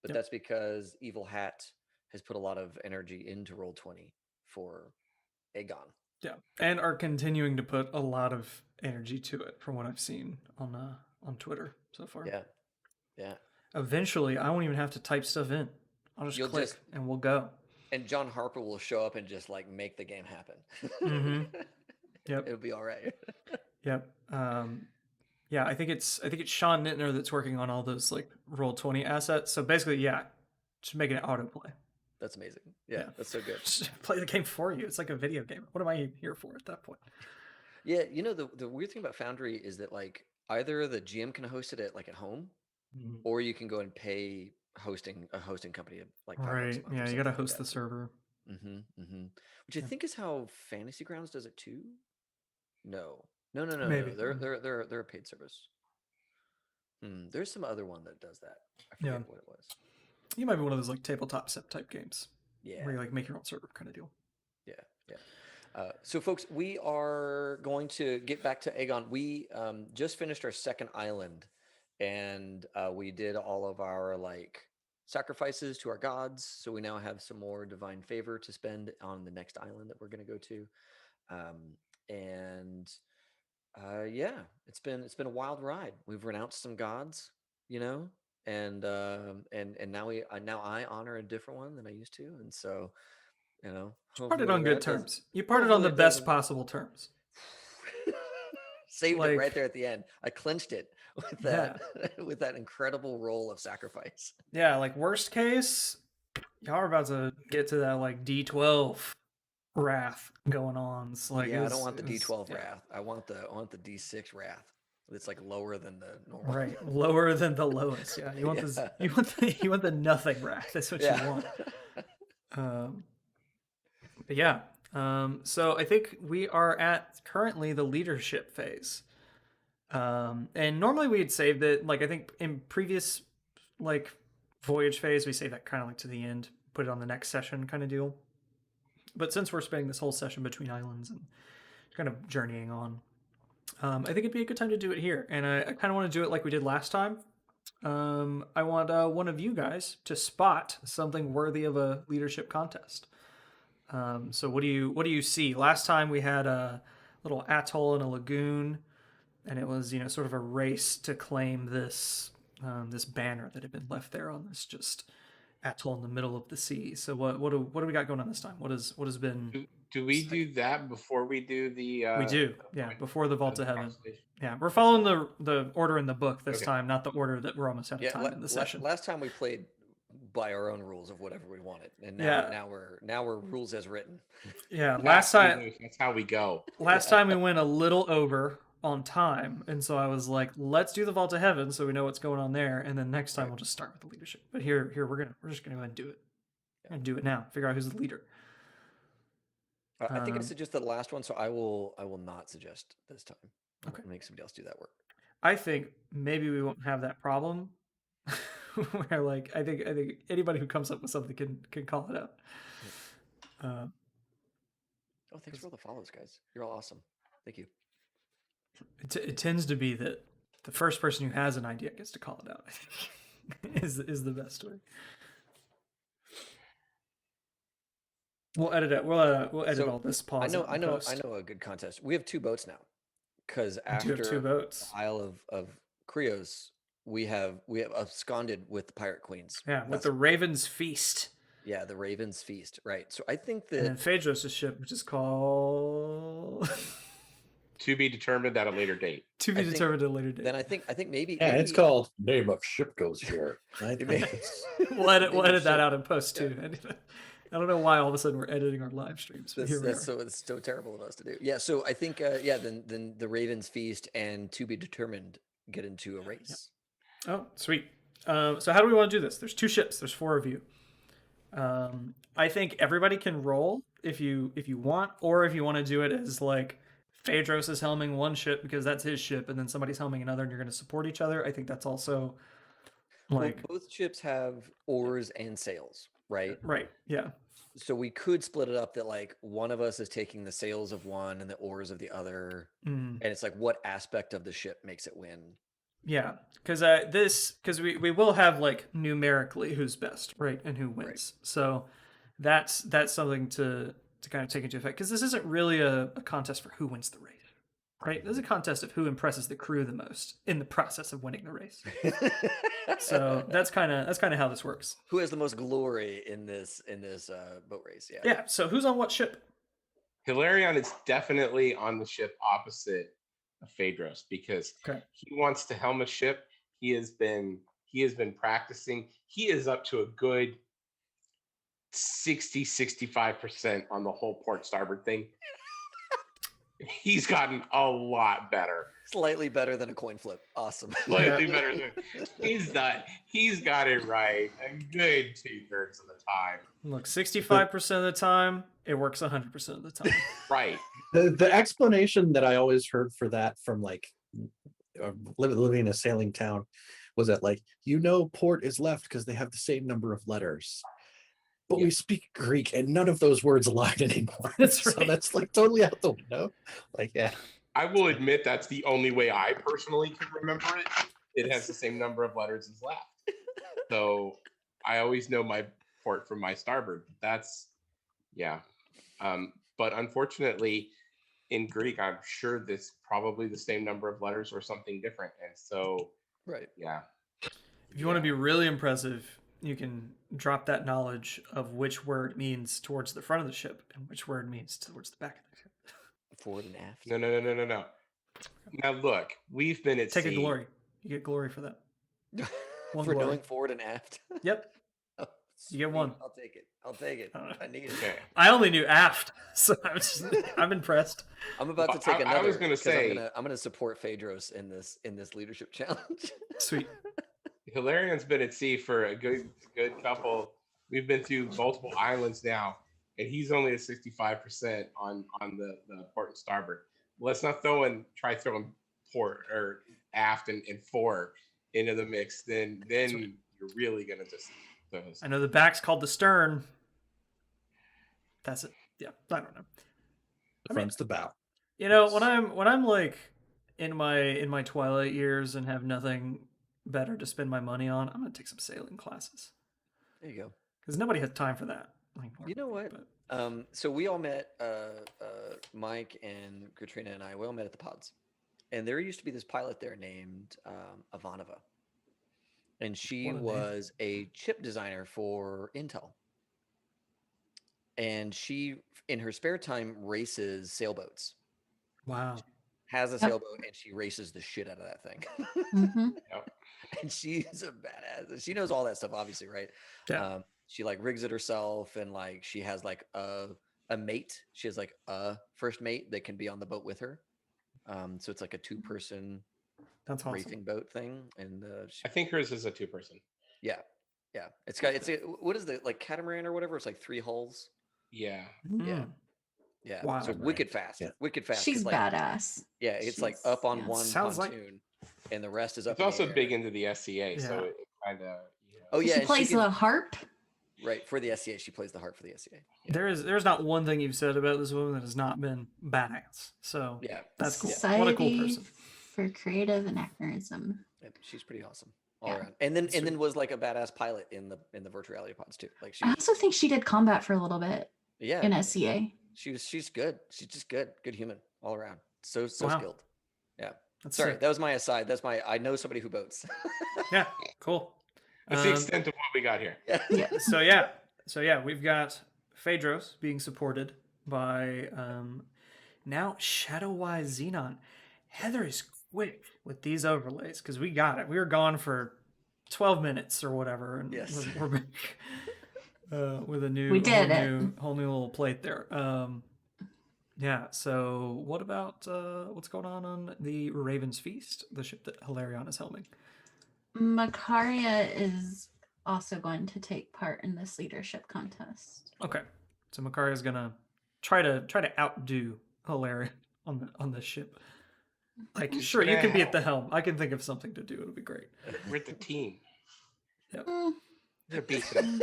but that's because Evil Hat has put a lot of energy into Roll20 for AGON. Yeah, and are continuing to put a lot of energy to it from what I've seen on Twitter so far. Yeah. Eventually, I won't even have to type stuff in. I'll just click and we'll go. And John Harper will show up and just like make the game happen. Yep. It'll be all right. Yep. Yeah, I think it's Sean Nittner that's working on all those like Roll20 assets. So basically, yeah, just make it autoplay. That's amazing. Yeah, that's so good. Just play the game for you. It's like a video game. What am I here for at that point? Yeah, you know the weird thing about Foundry is that like either the GM can host it at home, or you can go and pay a hosting company like right. Yeah, you got to host the server. Which I think is how Fantasy Grounds does it too. No. Maybe. They're a paid service. There's some other one that does that. I forget what it was. You might be one of those like tabletop set type games. Yeah. Where you like make your own server kind of deal. Yeah. So folks, we are going to get back to AGON. We just finished our second island, and we did all of our like sacrifices to our gods. So we now have some more divine favor to spend on the next island that we're going to go to. Yeah, it's been a wild ride. We've renounced some gods, you know, and now I honor a different one than I used to, and so, you know, you parted on good terms. You parted on the best possible terms. Saved it right there at the end. I clinched it with that with that incredible roll of sacrifice. Yeah, like worst case, y'all are about to get to that like D12 wrath going on. It's like I don't want the D12 wrath. I want the D6 wrath. It's like lower than the normal. Right, lower than the lowest. Yeah, you want this. You want the nothing wrath. That's what you want. But yeah. So I think we are at currently the leadership phase. And normally we'd save that. Like I think in previous like voyage phase, we save that kind of like to the end, put it on the next session kind of deal. But since we're spending this whole session between islands and kind of journeying on, I think it'd be a good time to do it here. And I kind of want to do it like we did last time. I want one of you guys to spot something worthy of a leadership contest. So what do you see? Last time we had a little atoll and a lagoon, and it was, you know, sort of a race to claim this this banner that had been left there on this just atoll in the middle of the sea. So what do we got going on this time? What has been? Do we do that before we do the? We do, yeah, before the Vault of Heaven. Yeah, we're following the order in the book this time, not the order that we're almost out of time in the session. Last time we played by our own rules of whatever we wanted, and now we're rules as written. Yeah, last time that's how we go. Last time we went a little over on time, and so I was like, let's do the Vault of Heaven so we know what's going on there, and then next time we'll just start with the leadership. But here we're just gonna go ahead and do it. And do it now. Figure out who's the leader. I think I suggested the last one, so I will not suggest this time. Okay. I'll make somebody else do that work. I think maybe we won't have that problem. Where like I think anybody who comes up with something can call it out. Thanks for all the follows, guys. You're all awesome. Thank you. It tends to be that the first person who has an idea gets to call it out. I think is the best way. We'll edit it. We'll edit all this pause. I know a good contest. We have 2 boats now, because after 2 boats. The Isle of Kryos, we have absconded with the pirate queens. Yeah, with the Raven's Feast. Yeah, the Raven's Feast. Right. So I think that. And Phaedros' ship, which is called. To be determined at a later date. Determined at a later date. Then I think maybe. Yeah, it's called Name of Ship Goes Here. We'll edit that out in post too. I don't know why all of a sudden we're editing our live streams. But here we are. It's so terrible of us to do. Yeah, so I think then the Ravens Feast and To Be Determined get into a race. Oh, sweet. So how do we want to do this? There's 2 ships. There's 4 of you. I think everybody can roll if you want, or if you want to do it as like Phaedros is helming one ship because that's his ship, and then somebody's helming another, and you're going to support each other. I think that's also like both ships have oars and sails, right? Right. Yeah. So we could split it up that like one of us is taking the sails of one and the oars of the other, and it's like what aspect of the ship makes it win. Yeah, because we will have like numerically who's best, right, and who wins. Right. So that's something to kind of take into effect, because this isn't really a contest for who wins the race, right? This is a contest of who impresses the crew the most in the process of winning the race. So that's kind of how this works. Who has the most glory in this boat race? Yeah. Yeah. So who's on what ship? Hilarion is definitely on the ship opposite of Phaedros because he wants to helm a ship. He has been practicing. He is up to a good 65% on the whole port starboard thing. He's gotten a lot better. Slightly better than a coin flip. Awesome. Slightly better than he's got it right a good 2/3 of the time. Look, 65% of the time, it works 100% of the time. Right. The explanation that I always heard for that from like living in a sailing town was that like, port is left because they have the same number of letters. But we speak Greek and none of those words align anymore. That's right. So that's like totally out the window. Like, yeah. I will admit that's the only way I personally can remember it. It has the same number of letters as left. So I always know my port from my starboard. That's, yeah. But unfortunately, in Greek, I'm sure this probably the same number of letters or something different. And so, yeah. If you want to be really impressive, you can drop that knowledge of which word means towards the front of the ship and which word means towards the back of the ship. Forward and aft. No. Now look, we've been at sea. Take a glory. You get glory for that. For knowing forward and aft. Yep. You get 1. I'll take it. I need it. Okay. I only knew aft, so I'm impressed. I'm about to take another. I was going to say I'm going to support Phaedros in this leadership challenge. Sweet. Hilarion's been at sea for a good couple. We've been through multiple islands now, and he's only at 65% on the port and starboard. Let's not try throwing port or aft and fore into the mix. Then you're really gonna just. I know the back's called the stern. That's it. Yeah, I don't know. The front's the bow. When I'm like in my twilight years and have nothing better to spend my money on, I'm gonna take some sailing classes. There you go. Because nobody has time for that. You know what? So we all met, Mike and Katrina and we all met at the pods. And there used to be this pilot there named Ivanova. And she was a chip designer for Intel. And she, in her spare time, races sailboats. Wow. She has a sailboat and she races the shit out of that thing. Yep. And she's a badass. She knows all that stuff, obviously, right? Yeah. She like rigs it herself, and like she has like a mate. She has like a first mate that can be on the boat with her. So it's like a 2-person racing boat thing. And I think hers is a 2-person. Yeah. It's what is the like catamaran or whatever? It's like 3 hulls. Yeah. Yeah. Wow. So wicked fast. Wicked fast. She's like, badass. Yeah, it's like up on one pontoon, and the rest is up. It's also big into the SCA, so it kind of. Oh yeah, she plays the harp. Right, for the SCA, she plays the harp for the SCA. Yeah. There's not one thing you've said about this woman that has not been badass. So that's cool. Society what a cool person. For creative anachronism. Yeah, she's pretty awesome all around. And then was like a badass pilot in the virtual reality pods too. Like I also think she did combat for a little bit. Yeah. In SCA. She's good. She's just good human all around. So skilled. Yeah. Sorry, that was my aside. I know somebody who boats. Yeah, cool. That's the extent of what we got here. Yeah. So we've got Phaedros being supported by now Shadowwise Xenon. Heather is quick with these overlays because we got it. We were gone for 12 minutes or whatever, and we're back. with a new, We did whole new little plate there. Yeah. So what about what's going on the Raven's Feast, the ship that Hilarion is helming? Macaria is also going to take part in this leadership contest. Okay. So Macaria is gonna try to outdo Hilarion on the ship. Like, sure, you can be at the helm. I can think of something to do. It'll be great. We're the team. Yep. We're beat them.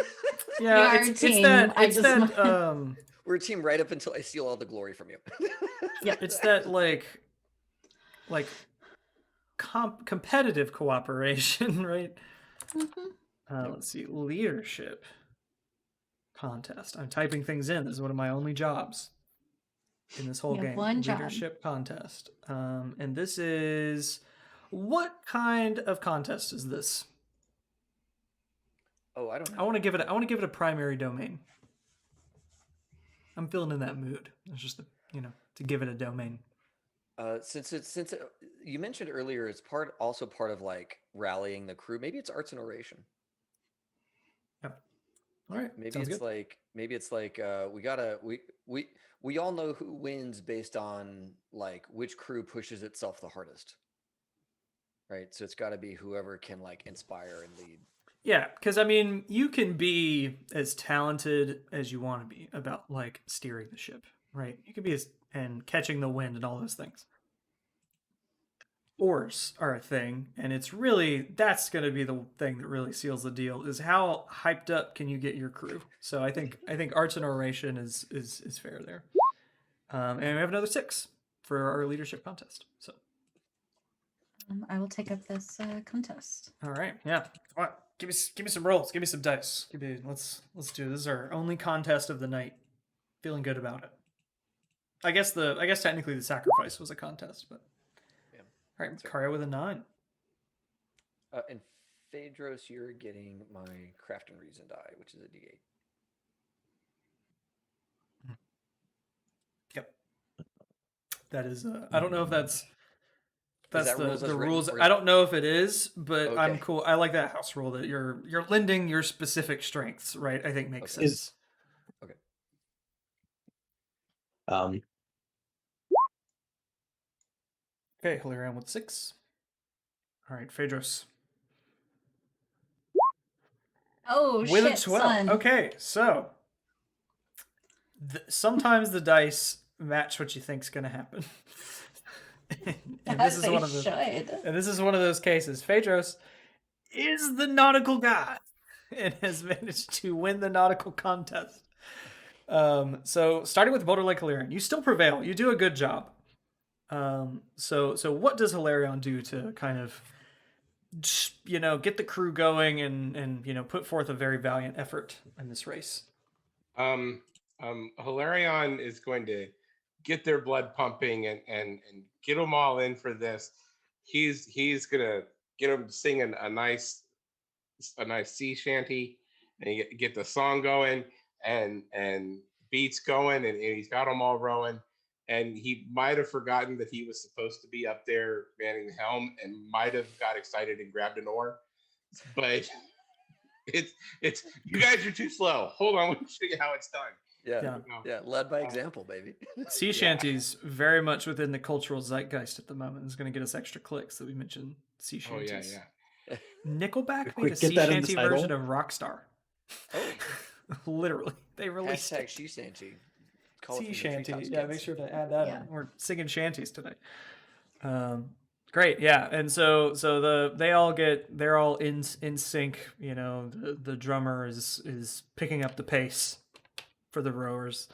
Yeah, We are a it's team. that I it's just that We're a team right up until I steal all the glory from you. it's that like competitive cooperation, right? Let's see, leadership contest. I'm typing things in. This is one of my only jobs in this whole You have game. one job. Leadership contest. And this is, what kind of contest is this? Oh, I don't know. I want to give it a primary domain. I'm feeling in that mood. It's just to give it a domain. Since you mentioned earlier, it's also part of like rallying the crew. Maybe it's arts and oration. Yep. All right. Maybe it's like we all know who wins based on like which crew pushes itself the hardest. Right? So it's got to be whoever can like inspire and lead. Yeah, because I mean, you can be as talented as you want to be about like steering the ship, right? You can be and catching the wind and all those things. Oars are a thing, and that's going to be the thing that really seals the deal. Is how hyped up can you get your crew? So I think arts and oration is fair there. And we have another 6 for our leadership contest. So I will take up this contest. all right, yeah. Come on. Give me some rolls. Give me some dice. Let's do it. This is our only contest of the night. Feeling good about it. I guess technically the sacrifice was a contest, but yeah. All right, Macario with a 9. And Phaedros, you're getting my craft and reason die, which is a D8. Yep. That is. I don't know if that's the rules. Written, I don't know if it is, but okay. I'm cool. I like that house rule that you're lending your specific strengths, right? I think makes sense. Okay. Okay, Hilarion with 6. All right, Phaedros. Oh, with shit, a 12. son. Okay, so sometimes the dice match what you think's going to happen. and this is one of those cases. Phaedros is the nautical god and has managed to win the nautical contest. So starting with Boulder Lake Hilarion, you still prevail. You do a good job. So what does Hilarion do to kind of get the crew going and put forth a very valiant effort in this race? Hilarion is going to get their blood pumping and get them all in for this. He's gonna get them singing a nice sea shanty and get the song going and beats going and he's got them all rowing. And he might have forgotten that he was supposed to be up there manning the helm and might have got excited and grabbed an oar. But it's you guys are too slow. Hold on, let me show you how it's done. Yeah. Led by example, baby. Sea shanties very much within the cultural zeitgeist at the moment. It's going to get us extra clicks that we mentioned sea shanties. Oh yeah. Nickelback made a sea shanty version of Rockstar. Oh, literally, they released #sea shanty. Sea shanty. Yeah, make sure to add that in. We're singing shanties tonight. Great, yeah. And so they're all in sync. The drummer is picking up the pace for the rowers.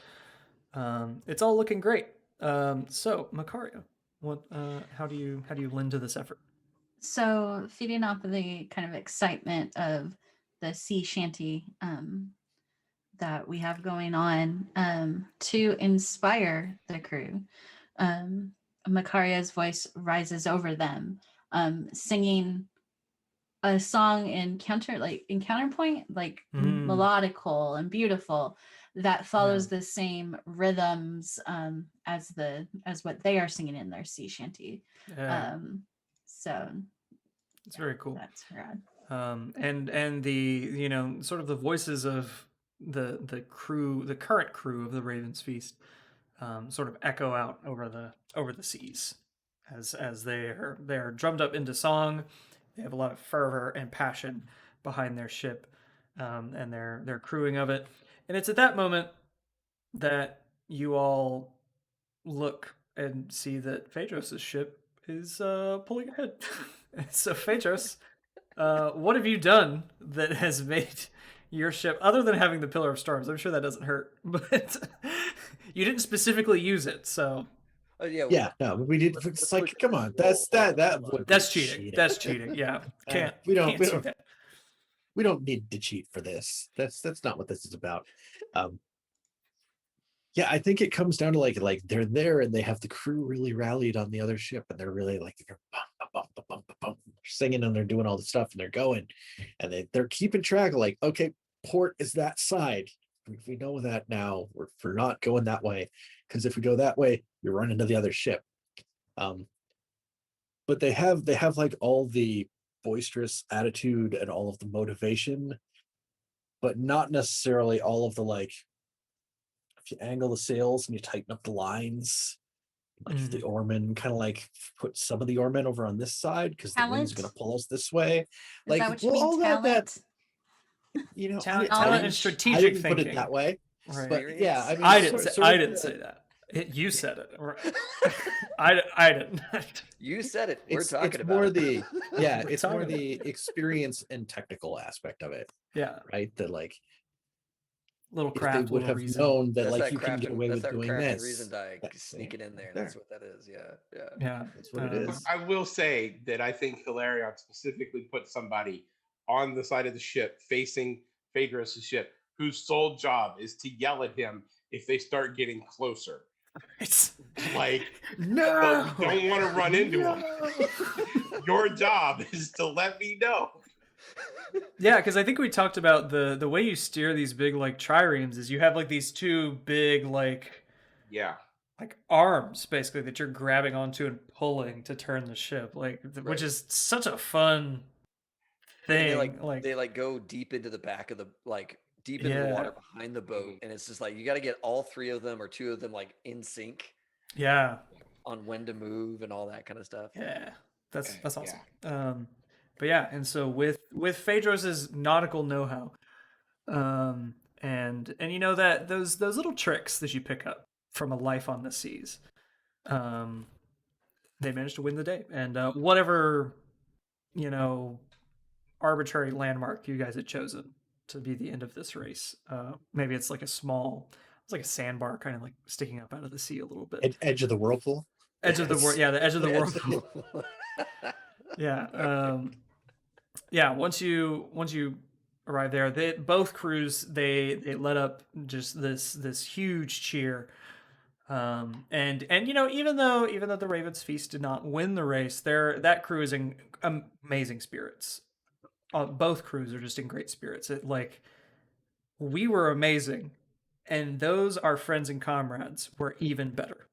It's all looking great. So Macario, how do you lend to this effort? So feeding off of the kind of excitement of the sea shanty that we have going on, to inspire the crew, Macaria's voice rises over them, singing a song in counterpoint, melodical and beautiful, that follows the same rhythms as what they are singing in their sea shanty. So it's very cool. That's rad. And the sort of the voices of the current crew of the Raven's Feast, sort of echo out over the seas as they're drummed up into song. They have a lot of fervor and passion behind their ship, and their crewing of it. And it's at that moment that you all look and see that Phaedros' ship is pulling ahead. So Phaedros, what have you done that has made your ship, other than having the Pillar of Storms? I'm sure that doesn't hurt, but you didn't specifically use it, so. No, we did. It's like, come on, that's cheating. That's cheating. Yeah, can't we do that. We don't need to cheat for this. That's not what this is about. Yeah, I think it comes down to like they're there and they have the crew really rallied on the other ship, and they're really like they're singing and they're doing all the stuff and they're going, and they're keeping track of like, okay, port is that side. We know that now. We're not going that way, because if we go that way, you run into the other ship. But they have like all the boisterous attitude and all of the motivation, but not necessarily all of the like. If you angle the sails and you tighten up the lines, like the oarmen kind of like put some of the oarmen over on this side because the wind's going to pull us this way. Is that what you mean, talent? Talent and strategic thinking. Put it that way, right? But yeah, I mean, I didn't say that. You said it. I didn't. You said it. We're talking it's about more it. It's more the experience and technical aspect of it. Yeah. Right. That like little craft. They would have known that that's like that you can get away with doing this. Reason die, sneak it in there. That's what that is. Yeah. That's what it is. I will say that I think Hilarion specifically put somebody on the side of the ship facing Phaedros' ship, whose sole job is to yell at him if they start getting closer. It's like, no, you don't want to run into him. Your job is to let me know. Yeah, because I think we talked about the way you steer these big like triremes is you have like these two big like arms basically that you're grabbing onto and pulling to turn the ship, like which is such a fun thing. They go deep into the back of the deep into the water behind the boat, and it's just like you got to get all three of them or two of them like in sync. Yeah. On when to move and all that kind of stuff. Yeah, that's awesome. Yeah. But yeah, and so with Phaedros' nautical know-how, and you know that those little tricks that you pick up from a life on the seas, they managed to win the day. And whatever arbitrary landmark you guys had chosen to be the end of this race, maybe it's like a sandbar kind of like sticking up out of the sea a little bit. Edge of the whirlpool. Edge of the the edge of the whirlpool. Yeah. Once you arrive there, both crews they let up just this huge cheer, and even though the Ravens Feast did not win the race, that crew is in amazing spirits. Both crews are just in great spirits. We were amazing, and those our friends and comrades were even better,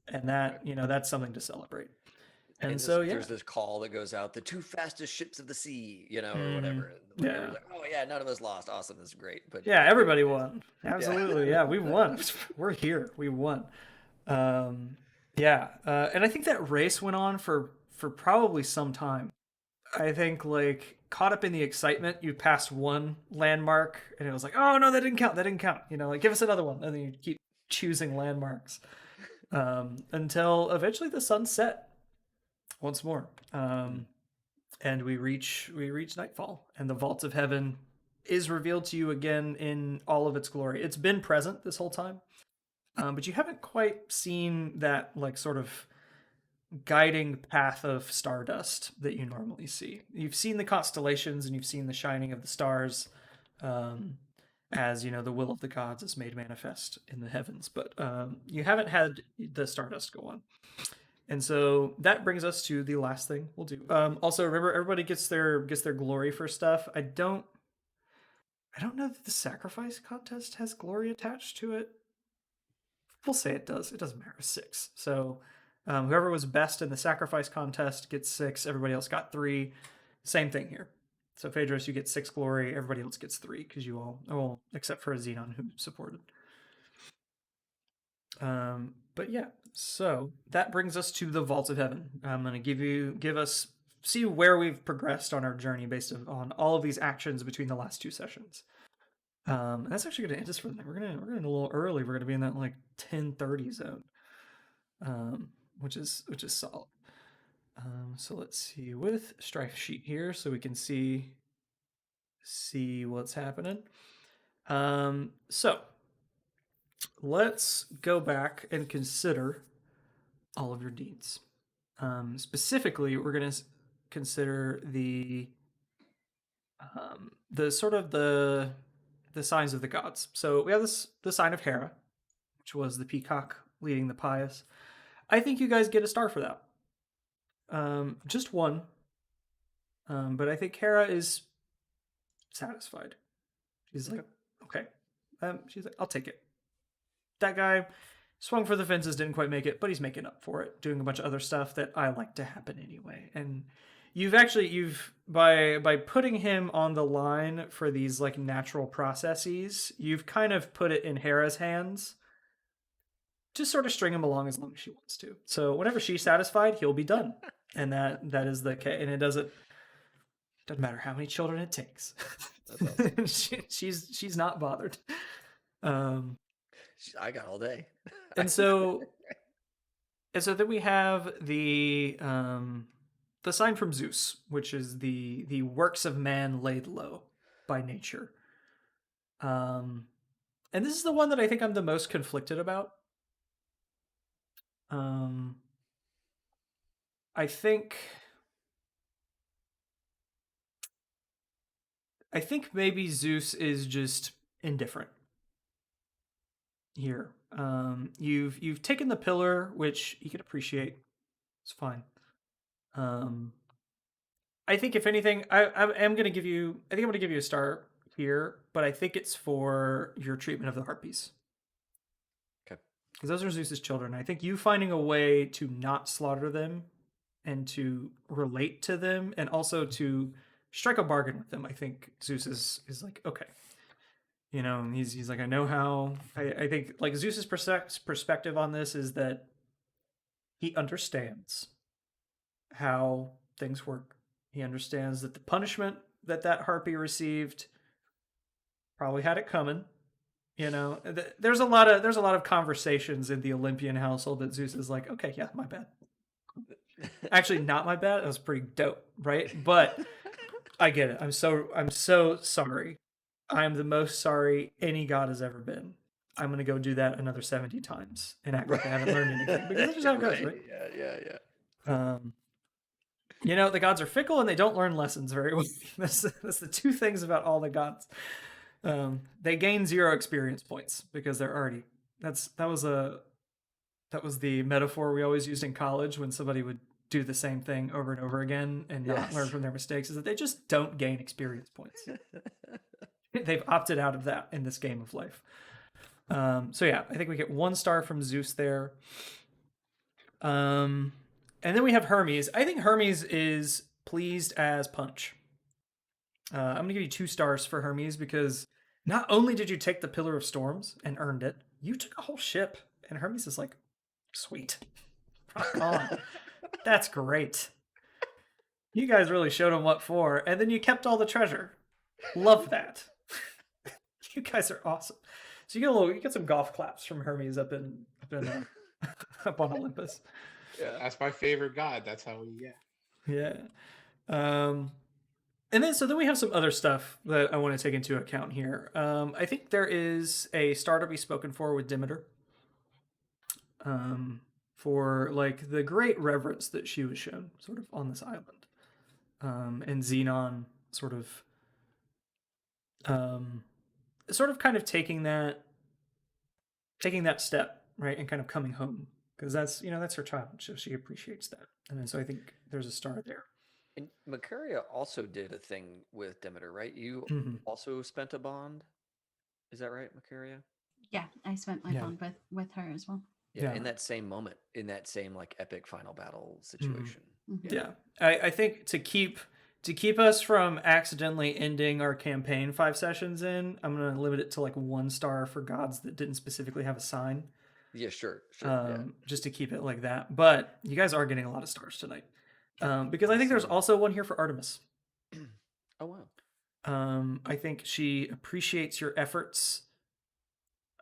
and that's something to celebrate. And so there's this call that goes out: the two fastest ships of the sea, or whatever. Like, oh yeah, none of us lost. Awesome, this is great. But everybody won. Absolutely, we won. We're here. We won. And I think that race went on for probably some time. I think caught up in the excitement, you passed one landmark and it was like, oh no, that didn't count. Give us another one, and then you keep choosing landmarks until eventually the sun set. Once more, and we reach nightfall, and the vaults of heaven is revealed to you again in all of its glory. It's been present this whole time, but you haven't quite seen that sort of guiding path of stardust that you normally see. You've seen the constellations and you've seen the shining of the stars, as the will of the gods is made manifest in the heavens, but you haven't had the stardust go on. And so that brings us to the last thing we'll do. Also, remember, everybody gets their glory for stuff. I don't know that the sacrifice contest has glory attached to it. We'll say it does. It doesn't matter. 6. So whoever was best in the sacrifice contest gets 6. Everybody else got 3. Same thing here. So Phaedros, you get 6 glory. Everybody else gets 3 because you all, well, except for a Xenon who supported. But yeah, so that brings us to the Vault of Heaven. I'm going to see where we've progressed on our journey based on all of these actions between the last 2 sessions. And that's actually going to end us for the night. We're gonna a little early. We're gonna be in that like 10:30 zone, which is solid. So let's see with Strife sheet here, so we can see what's happening. So let's go back and consider all of your deeds. Specifically, we're gonna consider the sort of the signs of the gods. So we have the sign of Hera, which was the peacock leading the pious. I think you guys get a star for that. Just one. But I think Hera is satisfied. She's like, okay. She's like, I'll take it. That guy swung for the fences, didn't quite make it, but he's making up for it, doing a bunch of other stuff that I like to happen anyway. And you've by putting him on the line for these like natural processes, you've kind of put it in Hera's hands. Just sort of string him along as long as she wants to. So whenever she's satisfied, he'll be done. And that is the case. And it doesn't matter how many children it takes. That's awesome. she's not bothered. I got all day. and so then we have the sign from Zeus, which is the works of man laid low by nature. And this is the one that I think I'm the most conflicted about. I think maybe Zeus is just indifferent here. You've taken the pillar, which you can appreciate. It's fine. I think if anything, I'm going to give you. I think I'm going to give you a star here, but I think it's for your treatment of the Harpies. Okay. Because those are Zeus's children. I think you finding a way to not slaughter them and to relate to them and also to strike a bargain with them. I think Zeus is like, okay. You know, he's like, I know how. I think like Zeus's perspective on this is that he understands how things work. He understands that the punishment that Harpy received probably had it coming. You know, there's a lot of conversations in the Olympian household that Zeus is like, okay, yeah, my bad. Actually, not my bad. That was pretty dope, right? But I get it. I'm so sorry. I'm the most sorry any god has ever been. I'm gonna go do that another 70 times and act like I haven't learned anything. Because that's just how it goes, right? Yeah. You know, the gods are fickle and they don't learn lessons very well. That's the 2 things about all the gods. They gain 0 experience points because they're already. That was the metaphor we always used in college when somebody would do the same thing over and over again and not learn from their mistakes. Is that they just don't gain experience points. They've opted out of that in this game of life. So yeah, I think we get 1 star from Zeus there. And then we have Hermes. I think Hermes is pleased as punch. I'm going to give you 2 stars for Hermes because not only did you take the Pillar of Storms and earned it, you took a whole ship. And Hermes is like, sweet. Rock on. That's great. You guys really showed him what for. And then you kept all the treasure. Love that. You guys are awesome. So you get some golf claps from Hermes up on Olympus. Yeah, that's my favorite god. That's how we Yeah. And then we have some other stuff that I want to take into account here. I think there is a star to be spoken for with Demeter. For like the great reverence that she was shown sort of on this island. And Xenon sort of kind of taking that step, right, and kind of coming home because that's her child, so she appreciates that, and then so I think there's a star there. And Macaria also did a thing with Demeter, right? You also spent a bond, is that right, Macaria? Yeah, I spent my bond with her as well. Yeah, in that same moment, in that same like epic final battle situation. Mm-hmm. Yeah. I think to keep to keep us from accidentally ending our campaign 5 sessions in, I'm going to limit it to like 1 star for gods that didn't specifically have a sign. Yeah, sure. Yeah. Just to keep it like that. But you guys are getting a lot of stars tonight. Because I think there's also one here for Artemis. Oh, wow. I think she appreciates your efforts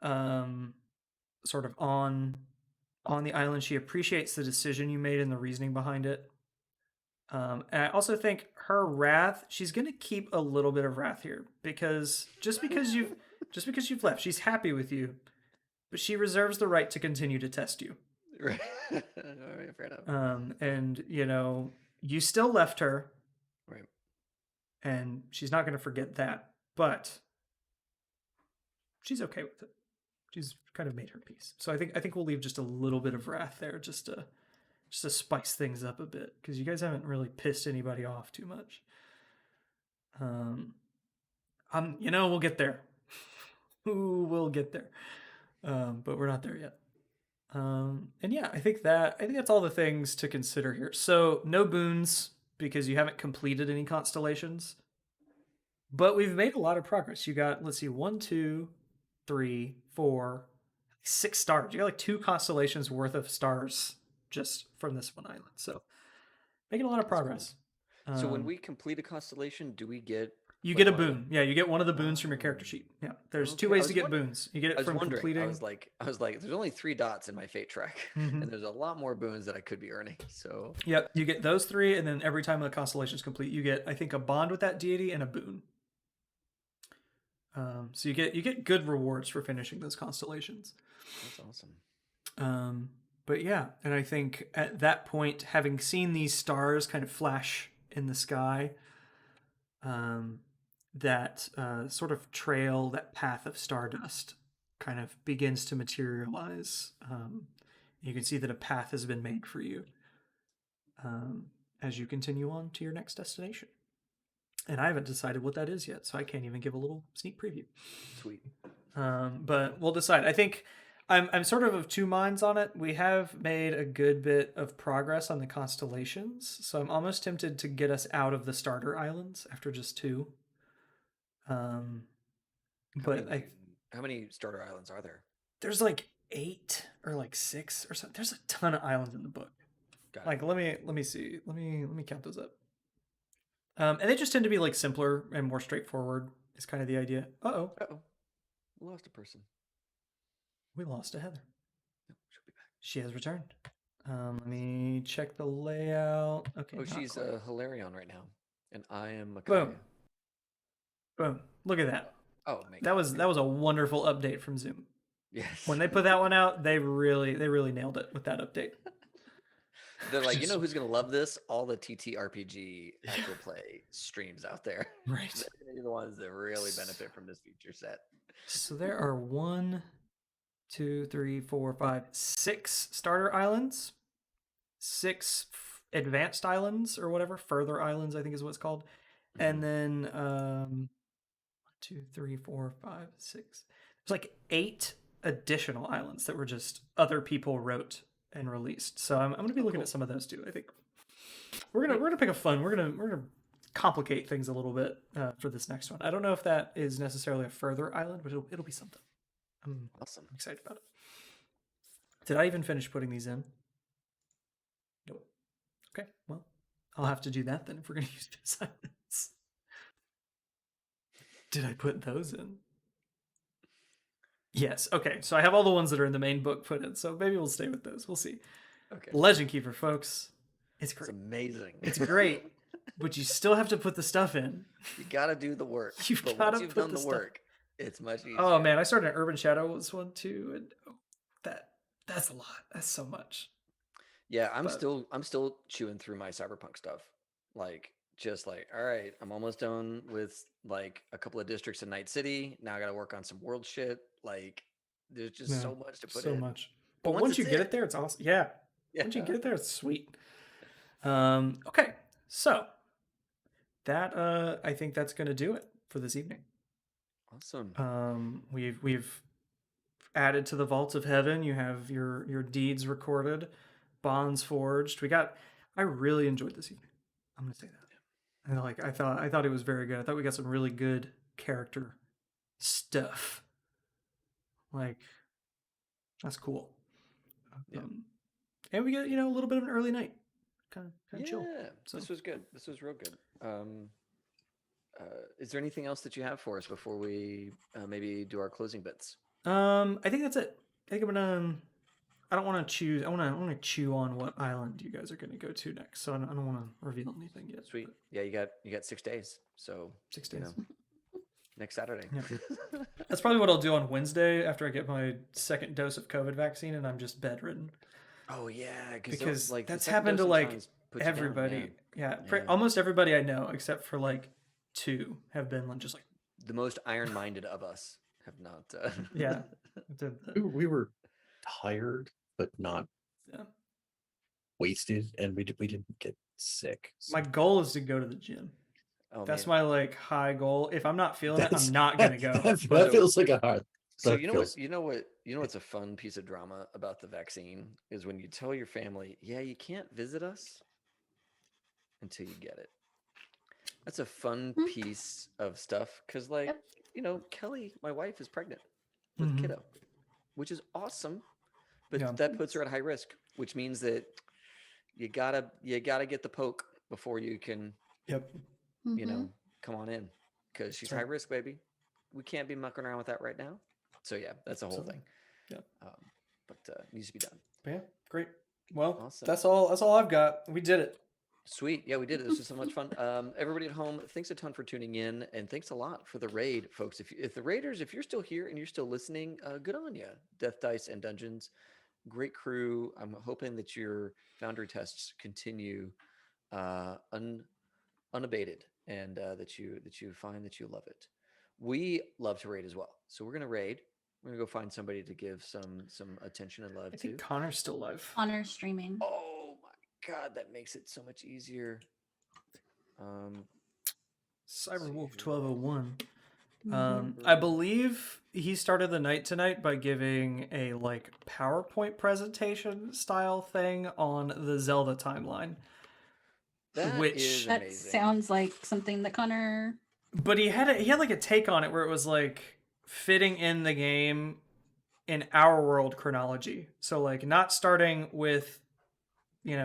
sort of on the island. She appreciates the decision you made and the reasoning behind it. And I also think her wrath, she's going to keep a little bit of wrath here because just because you've left, she's happy with you, but she reserves the right to continue to test you. Right. Fair enough. And you still left her. Right. And she's not going to forget that, but she's okay with it. She's kind of made her peace. So I think we'll leave just a little bit of wrath there, just to spice things up a bit, because you guys haven't really pissed anybody off too much. We'll get there. We'll get there. But we're not there yet. And yeah, I think that's all the things to consider here. So no boons because you haven't completed any constellations, but we've made a lot of progress. You got, let's see, 1, 2, 3, 4, 6 stars. You got like 2 constellations worth of stars just from this one island. So making a lot of progress. Cool. So when we complete a constellation, do we get... You get a boon. Yeah, you get one of the boons from your character sheet. Yeah, there's 2 ways to get boons. You get it from completing. I was like, there's only 3 dots in my fate track, and there's a lot more boons that I could be earning. So yep, you get those 3, and then every time a constellation is complete, you get, I think, a bond with that deity and a boon. So you get good rewards for finishing those constellations. That's awesome. But yeah, and I think at that point, having seen these stars kind of flash in the sky, that sort of trail, that path of stardust kind of begins to materialize. You can see that a path has been made for you as you continue on to your next destination. And I haven't decided what that is yet, so I can't even give a little sneak preview. Sweet. But we'll decide. I think I'm sort of 2 minds on it. We have made a good bit of progress on the constellations, so I'm almost tempted to get us out of the starter islands after just 2. How many starter islands are there? There's like 8 or like 6 or something. There's a ton of islands in the book. Like let me see. Let me count those up. And they just tend to be like simpler and more straightforward. Is kind of the idea. Uh-oh. We lost a person. We lost a Heather. She'll be back. She has returned. Let me check the layout. Okay. Oh, she's Hilarion right now, and I am Makaria. Boom. Look at that. Oh, that was a wonderful update from Zoom. Yes. When they put that one out, they really nailed it with that update. They're like, you know who's gonna love this? All the TTRPG actual play streams out there. Right. They're the ones that really benefit from this feature set. So there are 1, 2, 3, 4, 5, 6 starter islands, 6 advanced islands or whatever, further islands, I think is what it's called. And then 1, 2, 3, 4, 5, 6. There's like 8 additional islands that were just other people wrote and released. So I'm going to be looking at some of those too. I think we're gonna pick a fun. We're gonna complicate things a little bit for this next one. I don't know if that is necessarily a further island, but it'll be something. I'm excited about it. Did I even finish putting these in? Nope. Okay, well, I'll have to do that then if we're gonna use those islands. Did I put those in? Yes. Okay. So I have all the ones that are in the main book put in. So maybe we'll stay with those. We'll see. Okay. Legend Keeper, folks. It's great. It's amazing. It's great. But you still have to put the stuff in. You got to do the work. You've got to put done the work. It's much easier. Oh man, I started an Urban Shadows one too, and that's a lot. That's so much. Yeah, I'm still chewing through my cyberpunk stuff. Like, just like, all right, I'm almost done with like a couple of districts in Night City. Now I got to work on some world shit. Like, there's just so much to put in. So much. But once you get it there, it's awesome. Yeah. Once you get it there, it's sweet. Okay. So that I think that's going to do it for this evening. Awesome. We've added to the vaults of heaven. You have your deeds recorded, bonds forged. I really enjoyed this evening. I'm going to say that. And like I thought it was very good. I thought we got some really good character stuff. Like that's cool. Yeah. And we get a little bit of an early night, kind of chill. So This was good. This was real good. Is there anything else that you have for us before we maybe do our closing bits? I think that's it. I think I'm gonna. I don't want to choose. I want to chew on what island you guys are going to go to next. So I don't want to reveal anything yet. Sweet. Yeah, you got 6 days. So 6 days. Next Saturday. Yeah. That's probably what I'll do on Wednesday after I get my second dose of COVID vaccine and I'm just bedridden. Oh yeah, because like that's happened to like everybody. Yeah. Almost everybody I know, except for like 2, have been just like the most iron-minded of us have not. Yeah, we were tired, but not wasted, and we didn't get sick. So. My goal is to go to the gym. Oh, that's my like high goal. If I'm not feeling it, I'm not gonna go. That feels like a hard. So you know what's a fun piece of drama about the vaccine is when you tell your family, yeah, you can't visit us until you get it. That's a fun piece of stuff because, like, Kelly, my wife, is pregnant with a kiddo, which is awesome, but that puts her at high risk, which means that you gotta get the poke before you can, come on in, because she's high risk, baby. We can't be mucking around with that right now. So yeah, that's a whole thing. Yeah, but needs to be done. But yeah, great. Well, awesome. That's all I've got. We did it. Sweet. Yeah, we did it. This was so much fun. Everybody at home, thanks a ton for tuning in, and thanks a lot for the raid, folks. If the raiders, if you're still here and you're still listening, good on you. Death Dice and Dungeons, great crew. I'm hoping that your Foundry tests continue unabated, and that you find that you love it. We love to raid as well, so we're gonna raid. We're gonna go find somebody to give some attention and love to. I think Connor's still live. Connor's streaming. Oh my god, that makes it so much easier. Cyberwolf 1201. I believe he started the night tonight by giving a like PowerPoint presentation style thing on the Zelda timeline. That sounds like something that Connor. But he had like a take on it where it was like fitting in the game in our world chronology. So like not starting with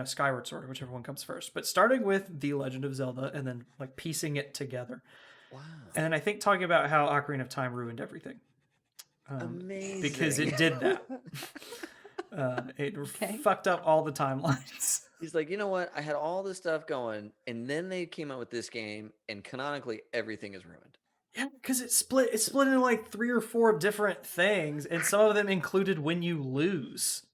Skyward Sword, whichever one comes first, but starting with The Legend of Zelda and then like piecing it together. Wow. And then I think talking about how Ocarina of Time ruined everything. Amazing. Because it did that. It fucked up all the timelines. He's like, you know what? I had all this stuff going, and then they came out with this game, and canonically everything is ruined. Yeah, because it split into like 3 or 4 different things, and some of them included when you lose.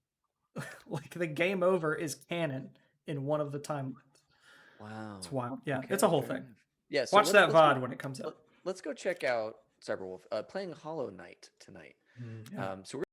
Like the game over is canon in one of the timelines. Wow. It's wild. Yeah, it's a whole thing. Yeah, so watch that VOD when it comes out. Let's go check out Cyberwolf playing Hollow Knight tonight. So we're